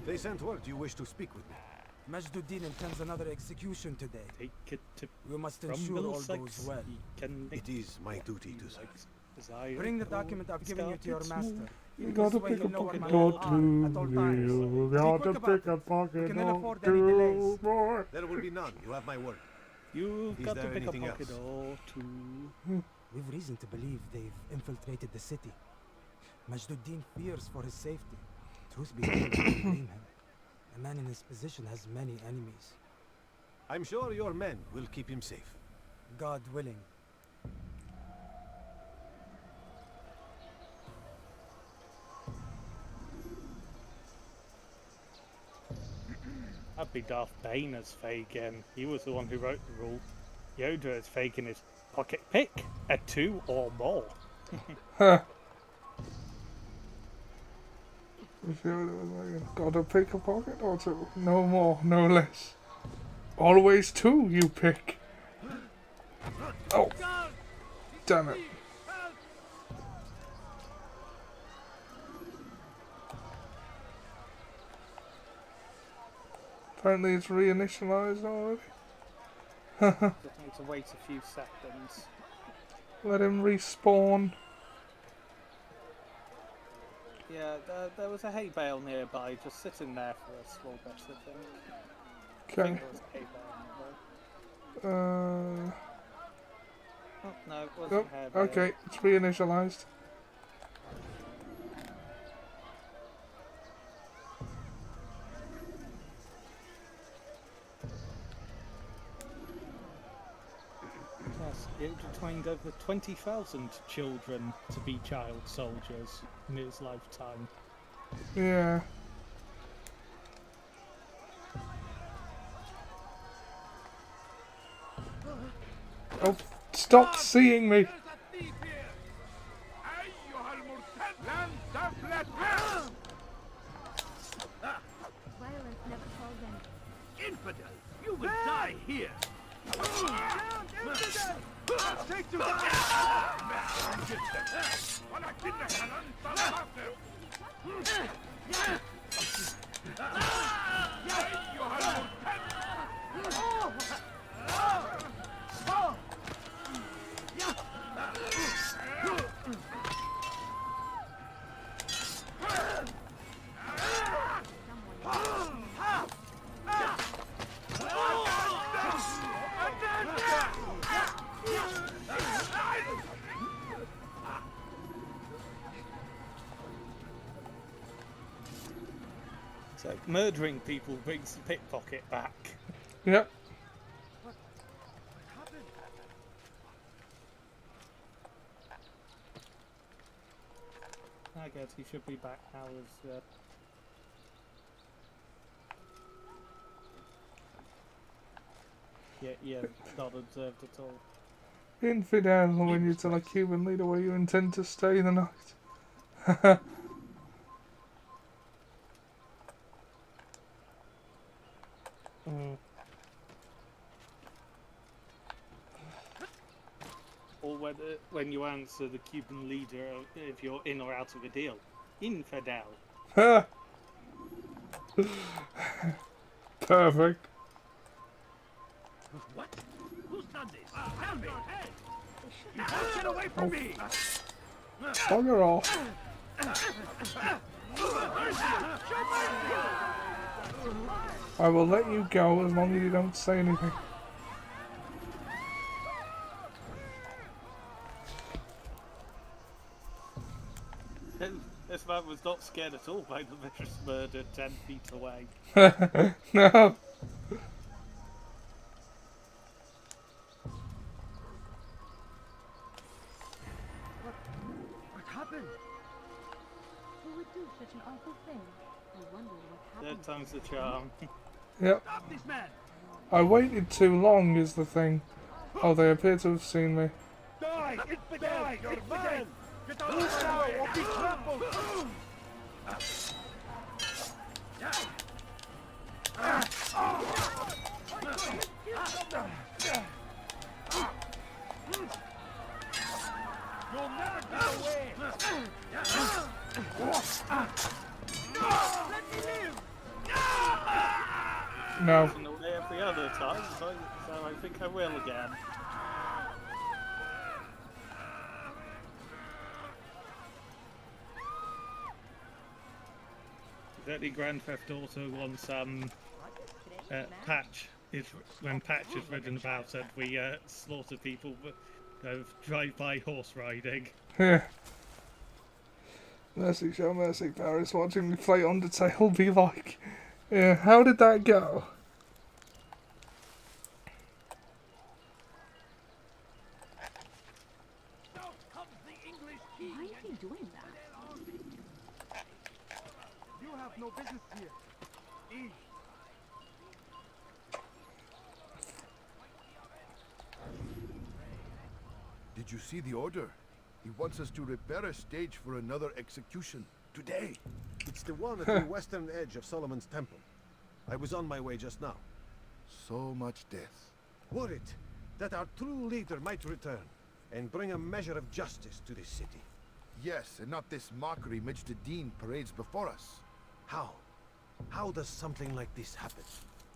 Speaker 6: They sent word you wish to speak with me.
Speaker 7: Majduddin intends another execution today.
Speaker 2: Take it to
Speaker 7: We must ensure all goes well.
Speaker 6: It is my duty to serve.
Speaker 7: Bring the document I've given you to your master.
Speaker 1: You gotta
Speaker 7: This way
Speaker 1: pick a
Speaker 7: he'll know where
Speaker 1: pocket
Speaker 7: my
Speaker 1: or
Speaker 7: men are at all
Speaker 1: two.
Speaker 7: times.
Speaker 1: You
Speaker 7: Be
Speaker 1: gotta
Speaker 7: quick about
Speaker 1: pick a
Speaker 7: it. We
Speaker 1: pocket
Speaker 7: cannot
Speaker 1: or
Speaker 7: afford any
Speaker 1: two,
Speaker 7: delays.
Speaker 1: boy.
Speaker 6: There will be none. You have my word.
Speaker 2: You've
Speaker 6: Is
Speaker 2: got to
Speaker 6: there
Speaker 2: pick a
Speaker 6: anything
Speaker 2: pocket
Speaker 6: else?
Speaker 2: or two.
Speaker 7: We've reason to believe they've infiltrated the city. Majduddin fears for his safety. Truth be told, I don't blame him. A man in his position has many enemies.
Speaker 6: I'm sure your men will keep him safe.
Speaker 7: God willing.
Speaker 2: That'd be Darth Bane as Fagin. He was the one who wrote the rule. Yoda as Fagin is pocket pick a 2 or more.
Speaker 1: Huh. Gotta pick a pocket or two. No more, no less. Always 2 you pick. Oh. Damn it. Apparently it's reinitialized already.
Speaker 2: Just need to wait a few seconds.
Speaker 1: Let him respawn.
Speaker 2: Yeah, there was a hay bale nearby, just sitting there for a small bit, I think. I
Speaker 1: Okay.
Speaker 2: think there was a hay bale nearby. Oh, no, it wasn't
Speaker 1: Nope.
Speaker 2: a hay bale.
Speaker 1: Okay, it's reinitialized.
Speaker 2: Yes, it trained over 20,000 children to be child soldiers in his lifetime.
Speaker 1: Yeah. Oh, stop seeing me.
Speaker 11: Violence never calls in.
Speaker 5: Infidel! You will die here! Take to
Speaker 2: murdering people brings the pickpocket back.
Speaker 1: Yep.
Speaker 5: What happened?
Speaker 2: I guess he should be back now as... Yeah, not observed at all.
Speaker 1: Infidel, when you tell a Cuban leader where you intend to stay the night.
Speaker 2: Or whether when you answer the Cuban leader if you're in or out of a deal. Infidel.
Speaker 1: Perfect.
Speaker 5: What? Who's done this? Tell me! Hey! You won't get away from me!
Speaker 1: Bugger off. I will let you go as long as you don't say anything.
Speaker 2: This man was not scared at all by the vicious murder 10 feet away.
Speaker 1: No.
Speaker 5: What happened?
Speaker 11: Who would do such an awful thing? I wonder what happened.
Speaker 2: Third time's the charm.
Speaker 1: Yep.
Speaker 5: Stop this man!
Speaker 1: I waited too long is the thing. Oh, they appear to have seen me.
Speaker 5: Die! Die! You're mine! Get out of my way or be trampled! You'll never get away! Let me live!
Speaker 1: No.
Speaker 2: Not every other time, so I think I will again. Certainly Grand Theft Auto wants Patch is when Patch is written about that we slaughter people drive-by horse riding.
Speaker 1: Yeah. Mercy show mercy, Paris. Watching me play Undertale be like, yeah, how did that go?
Speaker 11: Why is he doing that?
Speaker 7: You have no business here. Leave.
Speaker 6: Did you see the order? He wants us to repair a stage for another execution. Today.
Speaker 13: It's the one at the western edge of Solomon's Temple. I was on my way just now.
Speaker 6: So much death.
Speaker 13: Worried that our true leader might return and bring a measure of justice to this city.
Speaker 6: Yes, and not this mockery Midge the Dean parades before us.
Speaker 13: How? How does something like this happen?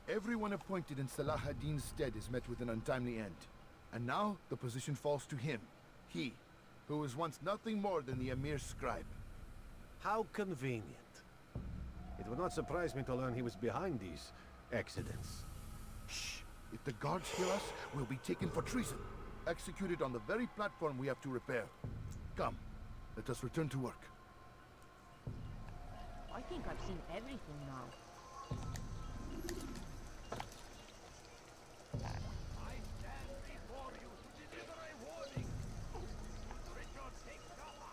Speaker 6: Everyone appointed in Salah ad-Din's stead is met with an untimely end. And now the position falls to him. He, who was once nothing more than the Emir's scribe.
Speaker 13: How convenient. It would not surprise me to learn he was behind these accidents.
Speaker 6: Shh! If the guards hear us, we'll be taken for treason. Executed on the very platform we have to repair. Come, let us return to work.
Speaker 11: I think I've seen everything now.
Speaker 5: I stand before you to deliver a warning. Richard, take cover.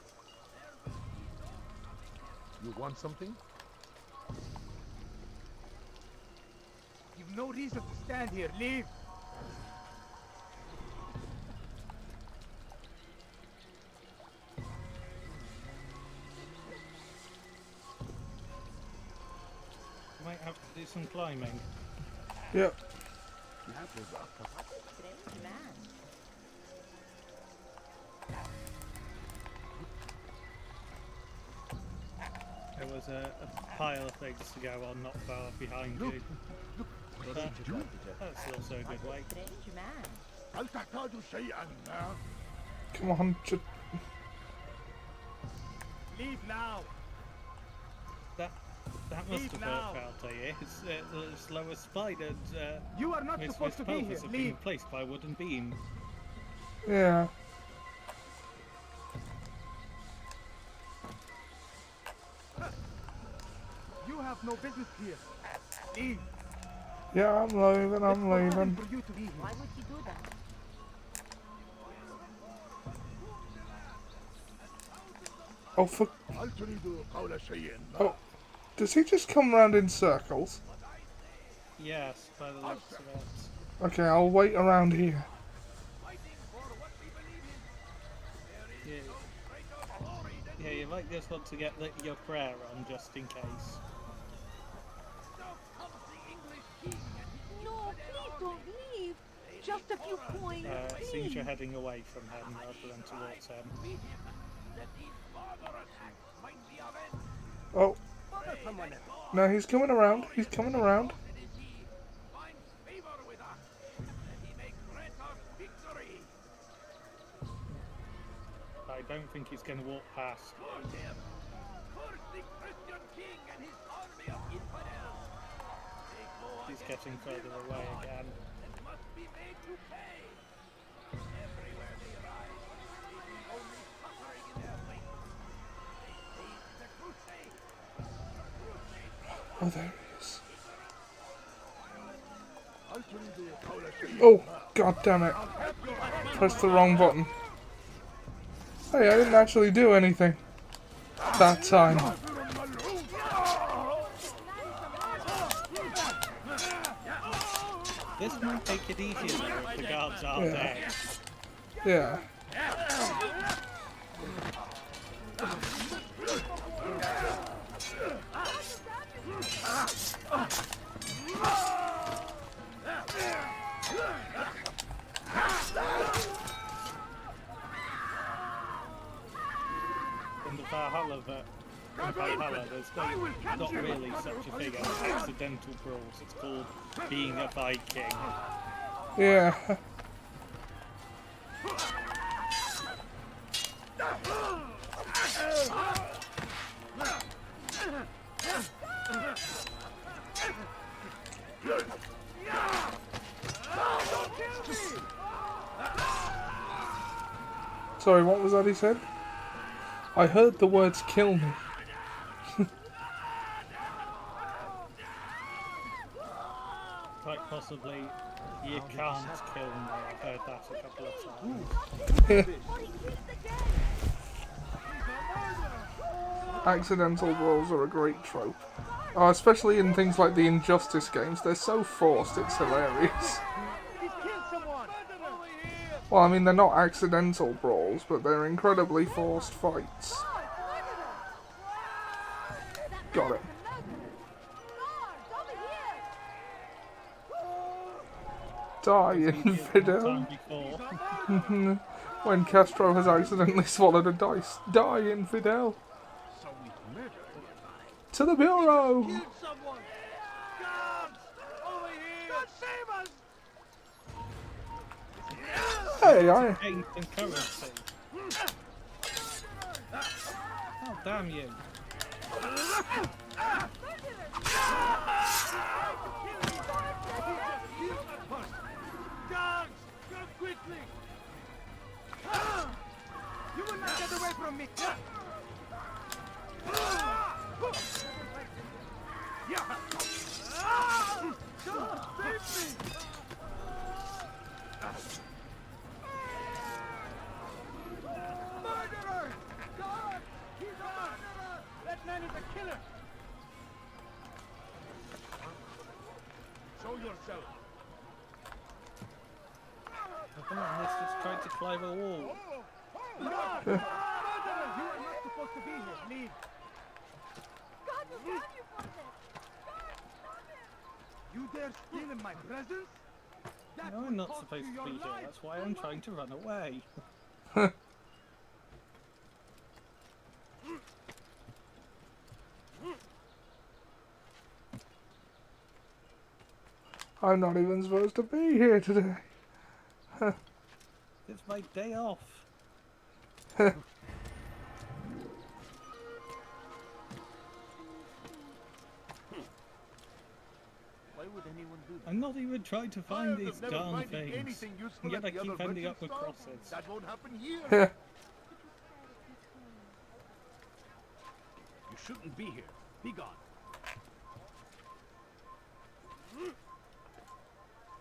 Speaker 5: There will be no coming in.
Speaker 6: You want something?
Speaker 7: You've no reason to stand here. Leave.
Speaker 2: Might have to do some climbing.
Speaker 1: Yep.
Speaker 2: There was a pile of things to go on not far behind you. But, that's also a good way.
Speaker 1: Come on, just...
Speaker 7: Leave now.
Speaker 2: That must
Speaker 7: Leave
Speaker 2: have
Speaker 7: now.
Speaker 2: worked out, it's the slowest spider.
Speaker 7: You are not
Speaker 2: Miss
Speaker 7: supposed to be
Speaker 2: Pelvis
Speaker 7: here.
Speaker 2: have been
Speaker 7: Leave.
Speaker 2: replaced by a wooden beam.
Speaker 1: Yeah.
Speaker 7: You have no business here. Leave.
Speaker 1: Yeah, I'm leaving, I'm
Speaker 7: It's
Speaker 1: leaving.
Speaker 7: forbidden for you to be here.
Speaker 11: Why would you do that?
Speaker 1: Oh, for...
Speaker 5: هل تريد قول شيء؟
Speaker 1: Oh, does he just come round in circles?
Speaker 2: Yes, by the looks of it.
Speaker 1: Okay, I'll wait around here.
Speaker 2: Yeah. Yeah, you might just want to get your prayer on just in case.
Speaker 11: No, please don't leave. Just a few coins,
Speaker 2: It seems
Speaker 11: please.
Speaker 2: you're heading away from him rather than towards him.
Speaker 1: Oh. No, he's coming around. He's coming around.
Speaker 2: I don't think he's going to walk past. He's getting further away again.
Speaker 1: Oh, there he is. Oh, god damn it. Pressed the wrong button. Hey, I didn't actually do anything that time.
Speaker 2: This might make it easier though if the guards are
Speaker 1: Yeah.
Speaker 2: dead.
Speaker 1: Yeah.
Speaker 2: In the Valhalla, there's not really such a thing as accidental brawls. It's called being a Viking.
Speaker 1: Yeah. Sorry, what was that he said? I heard the words kill me.
Speaker 2: Quite possibly, you can't kill me. I've heard that a couple of times.
Speaker 1: Accidental brawls are a great trope. Oh, especially in things like the Injustice games. They're so forced, it's hilarious. Well, I mean, they're not accidental brawls, but they're incredibly forced fights. Got it. Die, infidel.
Speaker 2: Time before.
Speaker 1: When Castro has accidentally swallowed a dice. Die, infidel. To the bureau! Hey, I...
Speaker 2: Gain some currency. Oh, damn you.
Speaker 5: Guards, go quickly! You will not get away from me! God, save me! Murderer! God! He's a murderer! That man is a killer! Show yourself!
Speaker 2: Come on, let's just try to climb a wall.
Speaker 5: No! Murderer! You are not supposed to be here. Leave.
Speaker 11: God will damn you for this! God, stop it!
Speaker 5: You dare steal in my presence? That
Speaker 2: No,
Speaker 5: will
Speaker 2: I'm not
Speaker 5: cost
Speaker 2: supposed
Speaker 5: you
Speaker 2: to be
Speaker 5: your
Speaker 2: here.
Speaker 5: life.
Speaker 2: That's why I'm trying to run away.
Speaker 1: I'm not even supposed to be here today.
Speaker 2: It's my day off.
Speaker 5: Why would anyone do that?
Speaker 2: I'm not even trying to find these
Speaker 5: Never
Speaker 2: darn
Speaker 5: finding
Speaker 2: things.
Speaker 5: anything useful
Speaker 2: And yet
Speaker 5: at
Speaker 2: I
Speaker 5: the
Speaker 2: keep
Speaker 5: other
Speaker 2: ending up with
Speaker 5: merchant stall.
Speaker 2: crosses.
Speaker 5: That won't happen here.
Speaker 10: You shouldn't be here. Be gone.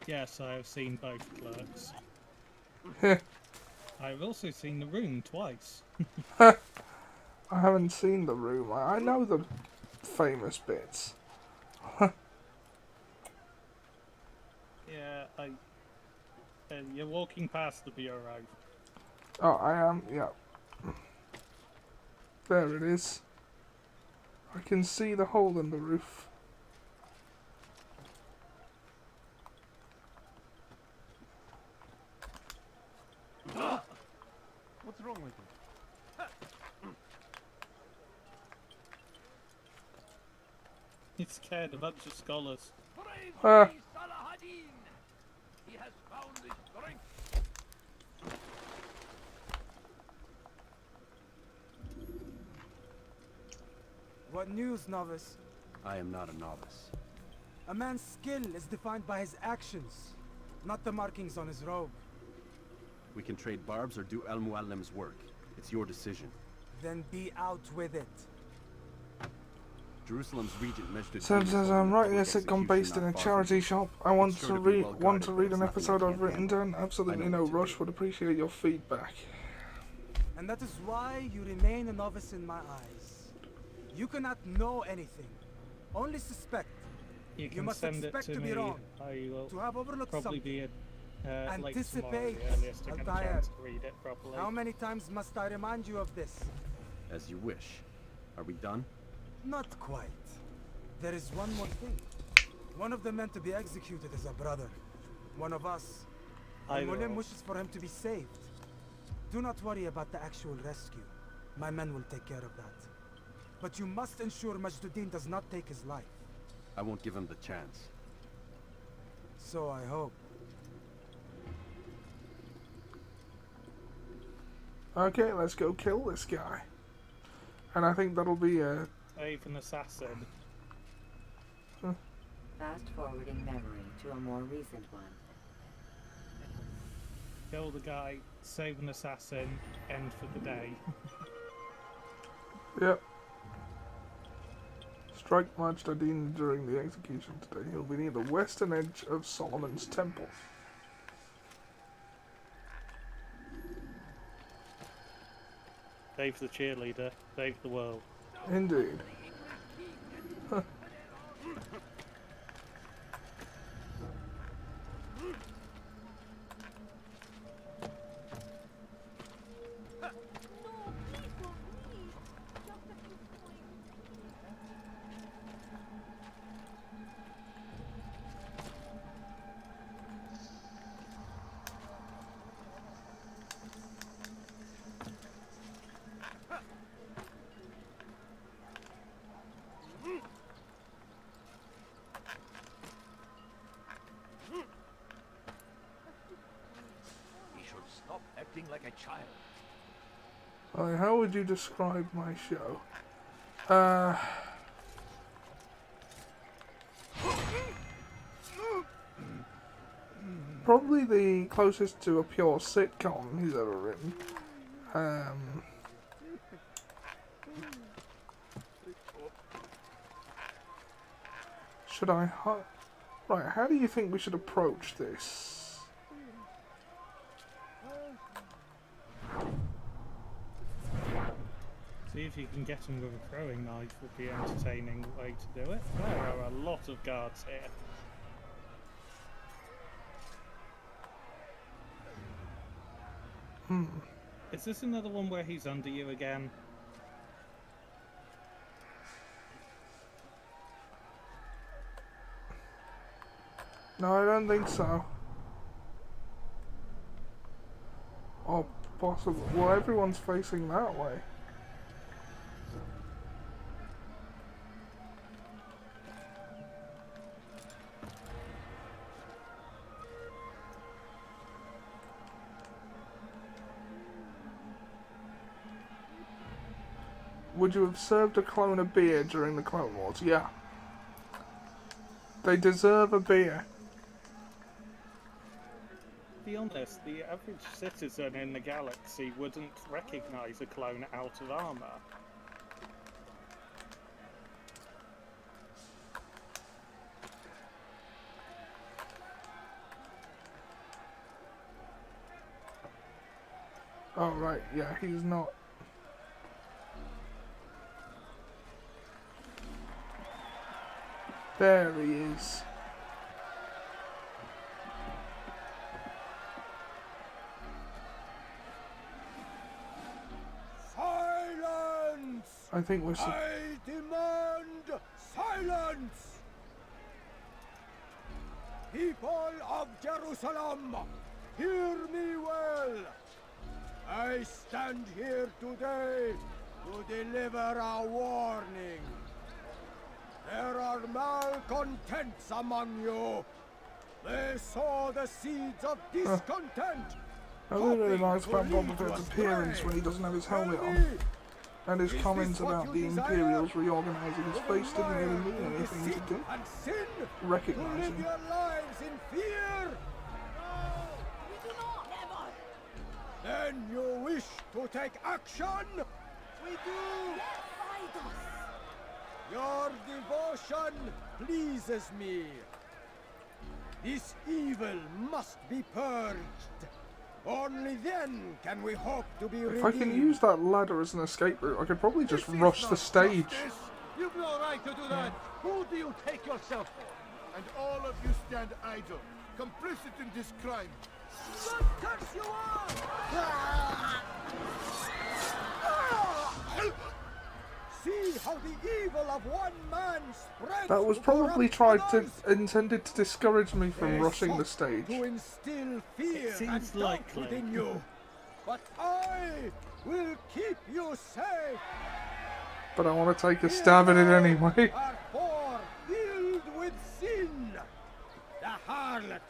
Speaker 2: Yes, I have seen both clerks.
Speaker 1: Heh.
Speaker 2: I've also seen the room twice.
Speaker 1: I haven't seen the room. I know the famous bits.
Speaker 2: Yeah, you're walking past the bureau.
Speaker 1: Oh, I am, yeah. There it is. I can see the hole in the roof.
Speaker 4: What's wrong with you?
Speaker 2: He scared a bunch of scholars.
Speaker 5: Praise
Speaker 1: Ah.
Speaker 5: be Salahadin! He has found the strength.
Speaker 7: What news, novice?
Speaker 4: I am not a novice.
Speaker 7: A man's skill is defined by his actions, not the markings on his robe.
Speaker 4: We can trade barbs or do Al-Muallim's work. It's your decision.
Speaker 7: Then be out with it.
Speaker 4: Jerusalem's regent Majd
Speaker 1: So says I'm writing a sitcom based in a charity shop. I want to read an episode I've written down. Absolutely no rush. Would appreciate your feedback.
Speaker 7: And that is why you remain a novice in my eyes. You cannot know anything, only suspect.
Speaker 2: You can
Speaker 7: must
Speaker 2: send it
Speaker 7: expect
Speaker 2: to
Speaker 7: to
Speaker 2: me.
Speaker 7: be wrong,
Speaker 2: I will
Speaker 7: to have overlooked
Speaker 2: probably
Speaker 7: something.
Speaker 2: be late tomorrow,
Speaker 7: Anticipate,
Speaker 2: the earliest I get a
Speaker 7: Altair.
Speaker 2: chance to read it properly.
Speaker 7: How many times must I remind you of this?
Speaker 4: As you wish. Are we done?
Speaker 7: Not quite. There is one more thing. One of the men to be executed is a brother. One of us. Mulim wishes for him to be saved. Do not worry about the actual rescue. My men will take care of that. But you must ensure Majduddin does not take his life.
Speaker 4: I won't give him the chance.
Speaker 7: So I hope.
Speaker 1: Okay, let's go kill this guy. And I think that'll be a...
Speaker 2: Save an assassin.
Speaker 3: Fast forwarding memory to a more recent one.
Speaker 2: Kill the guy, save an assassin, end for the day.
Speaker 1: Yep. Strike Majd-Adin during the execution today. He'll be near the western edge of Solomon's Temple.
Speaker 2: Save the cheerleader, save the world.
Speaker 1: Indeed.
Speaker 5: He should stop acting like a child.
Speaker 1: How would you describe my show? Probably the closest to a pure sitcom he's ever written. Should I... Right, how do you think we should approach this?
Speaker 2: See if you can get him with a throwing knife would be an entertaining way to do it. There are a lot of guards here. Is this another one where he's under you again?
Speaker 1: No, I don't think so. Or possible. Well, everyone's facing that way. Would you have served a clone a beer during the Clone Wars? Yeah. They deserve a beer.
Speaker 2: Be honest, the average citizen in the galaxy wouldn't recognize a clone out of armor.
Speaker 1: Oh, right, yeah, he's not. There he is.
Speaker 7: Silence!
Speaker 1: I think we're...
Speaker 7: I demand silence! People of Jerusalem, hear me well. I stand here today to deliver a warning. There are malcontents among you. They sow the seeds of discontent.
Speaker 1: I really, really like about Boba Fett's appearance when he doesn't have his helmet on. And his comments about the Imperials reorganizing his face didn't really mean anything to do. Recognizing.
Speaker 7: Live your lives in fear. Then you wish to take action? We do. Your devotion pleases me. This evil must be purged. Only then can we hope to be redeemed.
Speaker 1: If I can use that ladder as an escape route, I could probably just rush the stage.
Speaker 6: You've no right to do that. Who do you take yourself for? And all of you stand idle, complicit in this crime.
Speaker 7: What curse you are! See how the evil of one man spreads.
Speaker 1: That was probably intended to discourage me from rushing the stage.
Speaker 7: To instill fear
Speaker 2: It seems
Speaker 7: and doubt
Speaker 2: likely.
Speaker 7: within you. But I will keep you safe.
Speaker 1: But I want to take a stab at it anyway.
Speaker 7: Are poor, filled with sin. The harlot,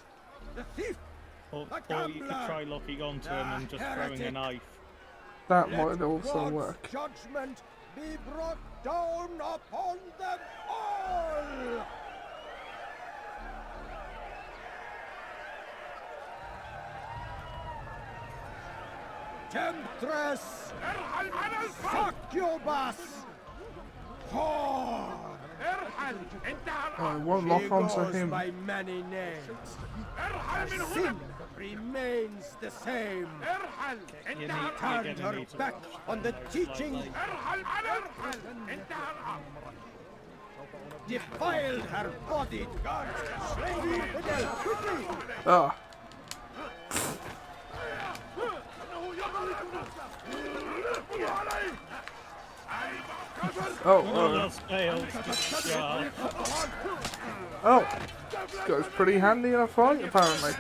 Speaker 7: the thief,
Speaker 2: Or
Speaker 7: the
Speaker 2: you
Speaker 7: gambler,
Speaker 2: could try locking onto him and just throwing a
Speaker 7: heretic.
Speaker 2: knife.
Speaker 1: That
Speaker 7: Let
Speaker 1: might also
Speaker 7: God's
Speaker 1: work.
Speaker 7: judgment be brought down upon them all. Temptress, succubus, whore.
Speaker 1: I won't lock onto him.
Speaker 7: By many names. Her sin remains the same. Turned her back on the teachings. Defiled her body. Quickly.
Speaker 1: Ah. Oh, oh, this goes pretty handy in a fight, apparently.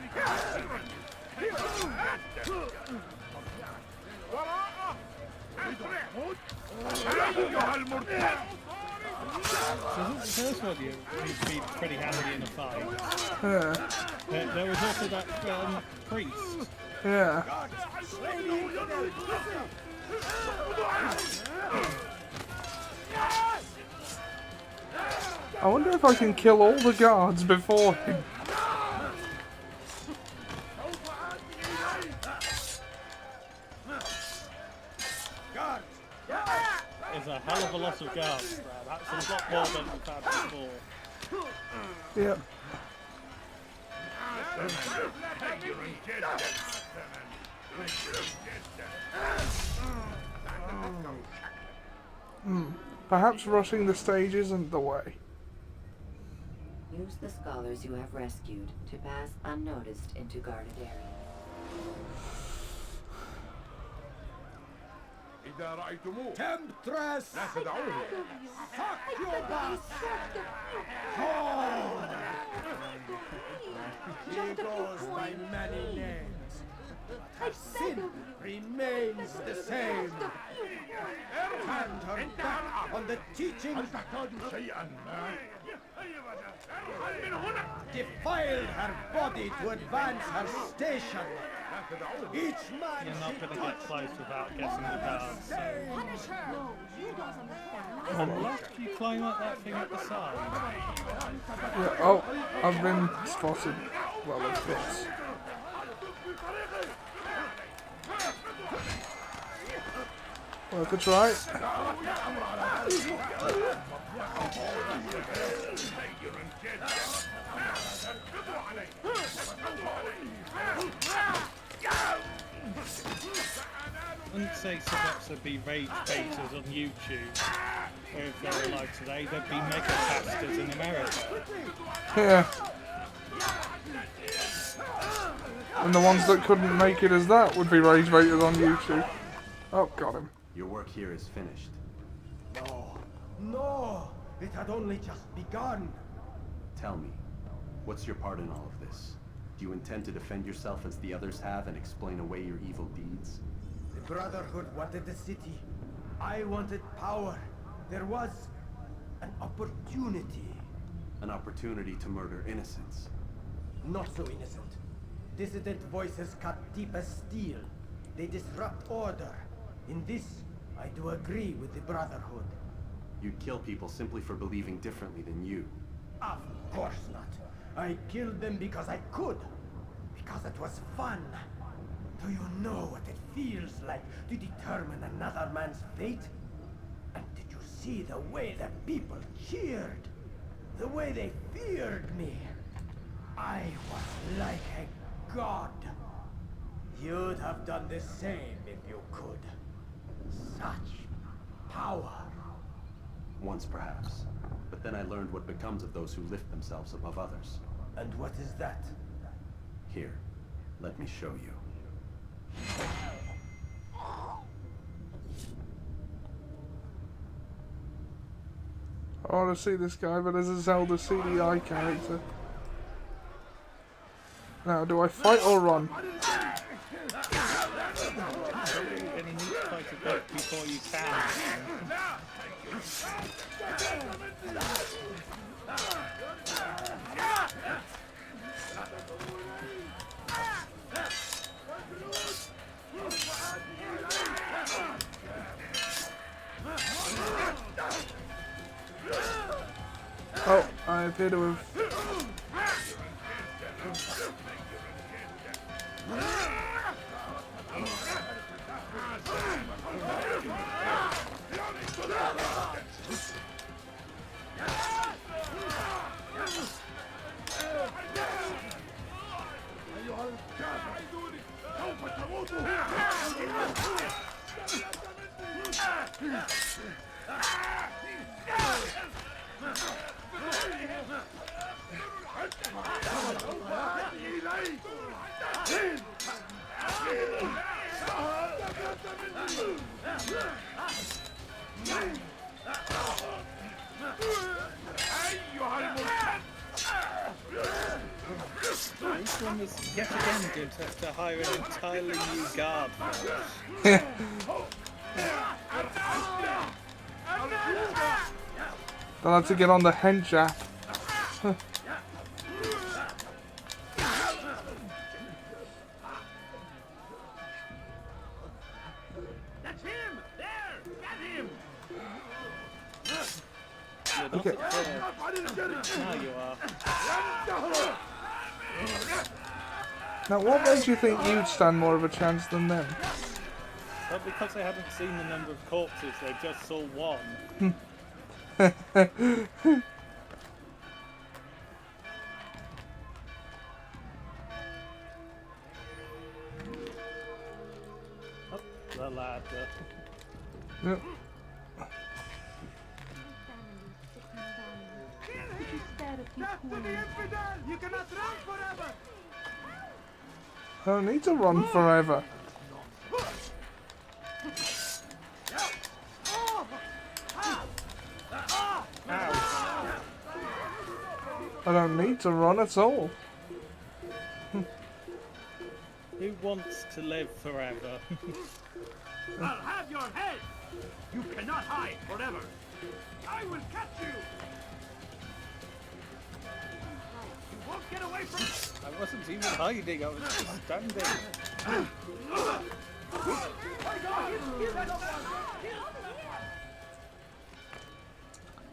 Speaker 2: So this one you'd be pretty handy in a fight.
Speaker 1: Yeah.
Speaker 2: There was also that priest.
Speaker 1: Yeah. I wonder if I can kill all the guards before him.
Speaker 2: There's a hell of a lot of guards there. That's a lot more than we've had before.
Speaker 1: Yep. Perhaps rushing the stage isn't the way.
Speaker 3: Use the scholars you have rescued to pass unnoticed into guarded areas.
Speaker 7: Temptress! Succubus! He goes by many names. Her sin remains the same. Turned her back on the teachings. Defiled her body to advance her station. Each man
Speaker 2: You're not going to get close without getting the guards. So. Unless you climb up that thing at the side.
Speaker 1: Yeah, oh, I've been spotted. Well, of course. Worth a try.
Speaker 2: wouldn't say so much there'd be rage baiters on YouTube if they were alive today. There'd be mega pastors in America.
Speaker 1: Yeah. And the ones that couldn't make it as that would be rage baited on YouTube. Oh, got him.
Speaker 4: Your work here is finished.
Speaker 12: No, no! It had only just begun.
Speaker 4: Tell me, what's your part in all of this? Do you intend to defend yourself as the others have and explain away your evil deeds?
Speaker 12: The Brotherhood wanted the city. I wanted power. There was an opportunity.
Speaker 4: An opportunity to murder innocents.
Speaker 12: Not so innocent. Dissident voices cut deep as steel. They disrupt order. In this, I do agree with the Brotherhood.
Speaker 4: You'd kill people simply for believing differently than you.
Speaker 12: Of course not. I killed them because I could. Because it was fun. Do you know what it feels like to determine another man's fate? And did you see the way the people cheered? The way they feared me? I was like a god. You'd have done the same if you could. Such power.
Speaker 4: Once perhaps. But then I learned what becomes of those who lift themselves above others.
Speaker 12: And what is that?
Speaker 4: Here, let me show you.
Speaker 1: I want to see this guy, but as a Zelda CDI character. Now, do I fight or run?
Speaker 2: Probably gonna need to fight a bit before you can.
Speaker 1: Oh, I appear to have...
Speaker 2: This one was yet again good to hire an entirely new guard force.
Speaker 1: They'll have to get on the hench app.
Speaker 5: That's him! There! Get him!
Speaker 2: You're not
Speaker 1: Okay.
Speaker 2: at first. Now you are.
Speaker 1: Now, what makes you think you'd stand more of a chance than them?
Speaker 2: But because they haven't seen the number of corpses, they just saw one. Oh, the ladder.
Speaker 1: Yep.
Speaker 11: Could you spare a few coins?
Speaker 12: You cannot run forever!
Speaker 1: I don't need to run forever. I don't need to run at all.
Speaker 2: Who wants to live forever?
Speaker 5: I'll have your head! You cannot hide forever! I will catch you! You won't get away from me!
Speaker 2: I wasn't even hiding, I was just standing.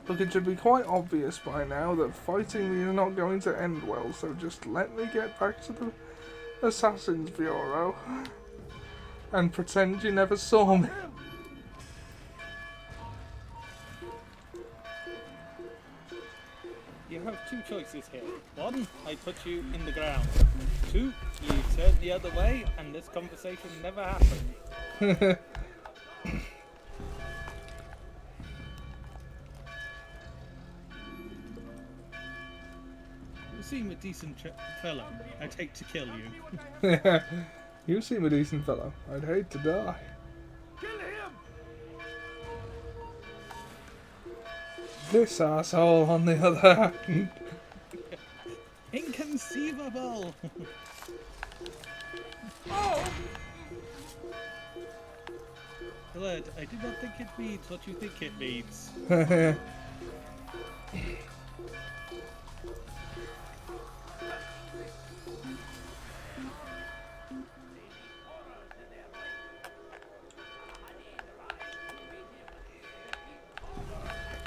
Speaker 1: Look, it should be quite obvious by now that fighting me is not going to end well, so just let me get back to the Assassin's Bureau and pretend you never saw me.
Speaker 2: You have two choices here. One, I put you in the ground. Two, you turn the other way, and this conversation never happened. You seem a decent fellow. I'd hate to kill you.
Speaker 1: You seem a decent fellow. I'd hate to die.
Speaker 5: Kill him!
Speaker 1: This asshole, on the other hand.
Speaker 2: Inconceivable!
Speaker 5: Oh!
Speaker 2: Blood, I do not think it means what you think it means.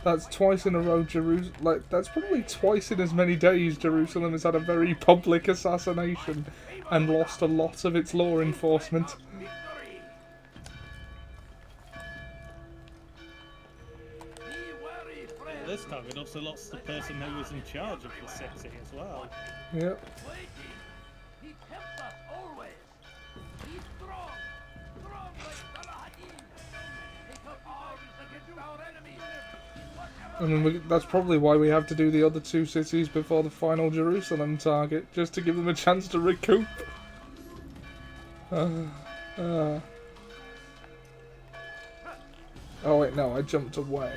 Speaker 1: That's twice in a row Jerusalem. Like, that's probably twice in as many days Jerusalem has had a very public assassination and lost a lot of its law enforcement.
Speaker 2: This time it also lost the person who was in charge of the city as well.
Speaker 1: Yep.
Speaker 5: He helps us always. He's strong. Strong like Salahadin. Take up arms against our enemies.
Speaker 1: I mean, that's probably why we have to do the other two cities before the final Jerusalem target, just to give them a chance to recoup. Oh wait, no, I jumped away.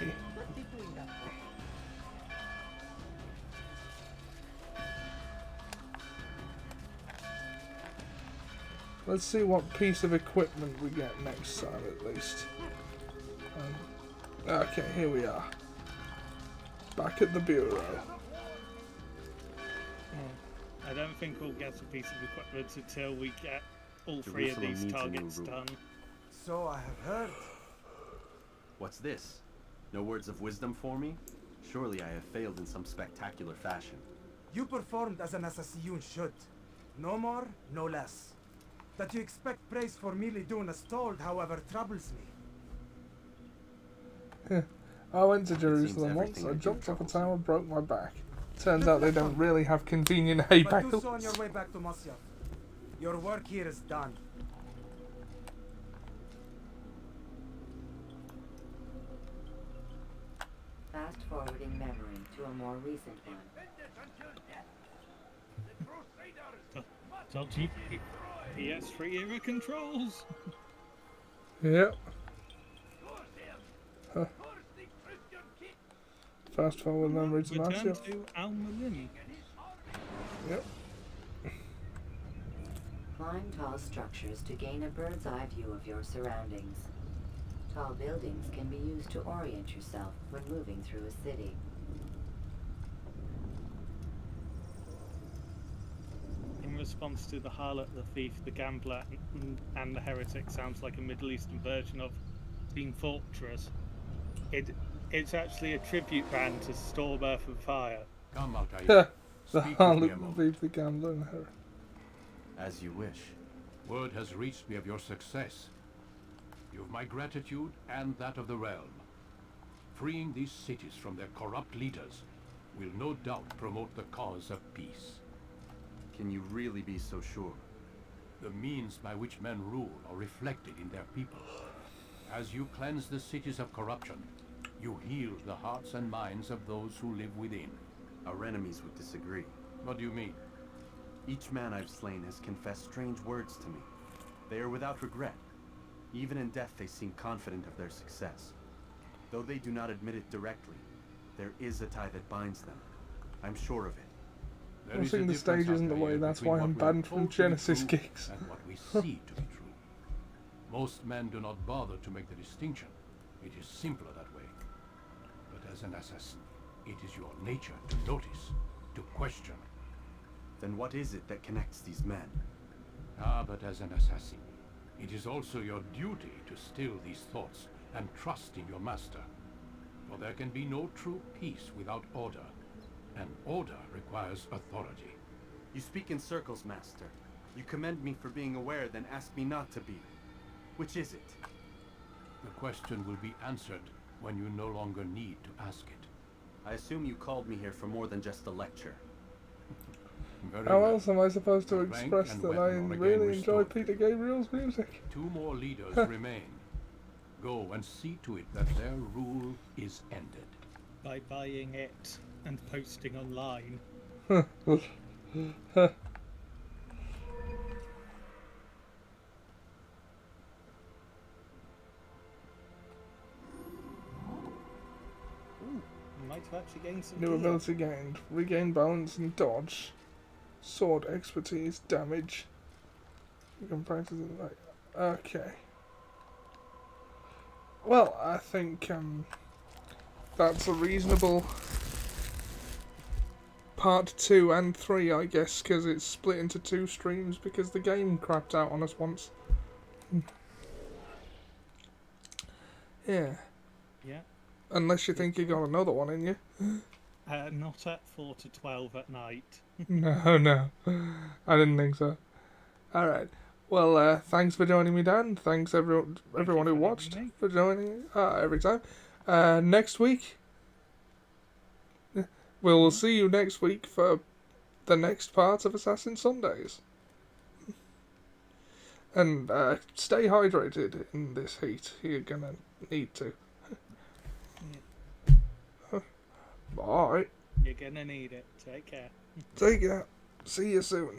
Speaker 1: Let's see what piece of equipment we get next time, at least. Okay, here we are. Back at the Bureau.
Speaker 2: I don't think we'll get a piece of equipment until we get all three of these targets done.
Speaker 7: So I have heard.
Speaker 4: What's this? No words of wisdom for me? Surely I have failed in some spectacular fashion.
Speaker 7: You performed as an assassin should. No more, no less. That you expect praise for merely doing as told, however, troubles me.
Speaker 1: I went to Jerusalem once, I jumped off a tower, broke my back. Turns out they don't really have convenient hay
Speaker 7: But do
Speaker 1: bales.
Speaker 7: so on your way back to Masyaf. Your work here is done.
Speaker 3: Fast forwarding memory to a more recent one.
Speaker 2: Don't you? PS3 era controls.
Speaker 1: Yep. Huh. Fast forward memory to
Speaker 2: Return
Speaker 1: Masyaf.
Speaker 2: to Al-Malim.
Speaker 1: Yep.
Speaker 3: Climb tall structures to gain a bird's eye view of your surroundings. Tall buildings can be used to orient yourself when moving through a city.
Speaker 2: In response to the harlot, the thief, the gambler, and the heretic sounds like a Middle Eastern version of Team Fortress. It's actually a tribute band to Storm, Earth and Fire.
Speaker 10: Come, Altair.
Speaker 1: The
Speaker 10: Speak with me
Speaker 1: harlot,
Speaker 10: a
Speaker 1: the
Speaker 10: moment.
Speaker 1: thief, the gambler, and the heretic.
Speaker 4: As you wish.
Speaker 10: Word has reached me of your success. You have my gratitude and that of the realm. Freeing these cities from their corrupt leaders will no doubt promote the cause of peace.
Speaker 4: Can you really be so sure?
Speaker 10: The means by which men rule are reflected in their people. As you cleanse the cities of corruption, you heal the hearts and minds of those who live within.
Speaker 4: Our enemies would disagree.
Speaker 10: What do you mean?
Speaker 4: Each man I've slain has confessed strange words to me. They are without regret. Even in death they seem confident of their success. Though they do not admit it directly, there is a tie that binds them. I'm sure of it.
Speaker 10: There
Speaker 1: I
Speaker 10: is a
Speaker 1: think the
Speaker 10: difference,
Speaker 1: stage isn't the
Speaker 10: Altair,
Speaker 1: way, that's
Speaker 10: between
Speaker 1: why I'm
Speaker 10: what we are
Speaker 1: banned from
Speaker 10: told to be
Speaker 1: Genesis
Speaker 10: true
Speaker 1: gigs.
Speaker 10: and what we see to be true. Most men do not bother to make the distinction. It is simpler that way. But as an assassin, it is your nature to notice, to question.
Speaker 4: Then what is it that connects these men?
Speaker 10: Ah, but as an assassin, it is also your duty to still these thoughts and trust in your master. For there can be no true peace without order, and order requires authority.
Speaker 4: You speak in circles, Master. You commend me for being aware, then ask me not to be. Which is it?
Speaker 10: The question will be answered when you no longer need to ask it.
Speaker 4: I assume you called me here for more than just a lecture.
Speaker 10: Very
Speaker 1: How
Speaker 10: well.
Speaker 1: else am I supposed to
Speaker 10: The bank
Speaker 1: express
Speaker 10: and
Speaker 1: that
Speaker 10: weapon
Speaker 1: I
Speaker 10: are again
Speaker 1: really enjoy
Speaker 10: restored.
Speaker 1: Peter Gabriel's music?
Speaker 10: 2 more leaders remain. Go and see to it that their rule is ended.
Speaker 2: By buying it and posting online. You might have actually gained some
Speaker 1: New
Speaker 2: gear.
Speaker 1: ability gained. Regain balance and dodge. Sword expertise, damage. You can practice it like... Okay. Well, I think that's a reasonable part 2 and 3, I guess, because it's split into 2 streams because the game crapped out on us once. Yeah.
Speaker 2: Yeah.
Speaker 1: Unless you think you got another one in you.
Speaker 2: Not at 4 to 12 at night.
Speaker 1: No. I didn't think so. Alright. Well, thanks for joining me, Dan. Thanks everyone who watched for joining every time. Next week, we'll see you next week for the next part of Assassin Sundays. And stay hydrated in this heat. You're gonna need to. Bye.
Speaker 2: You're gonna need it. Take care.
Speaker 1: Take care. See you soon.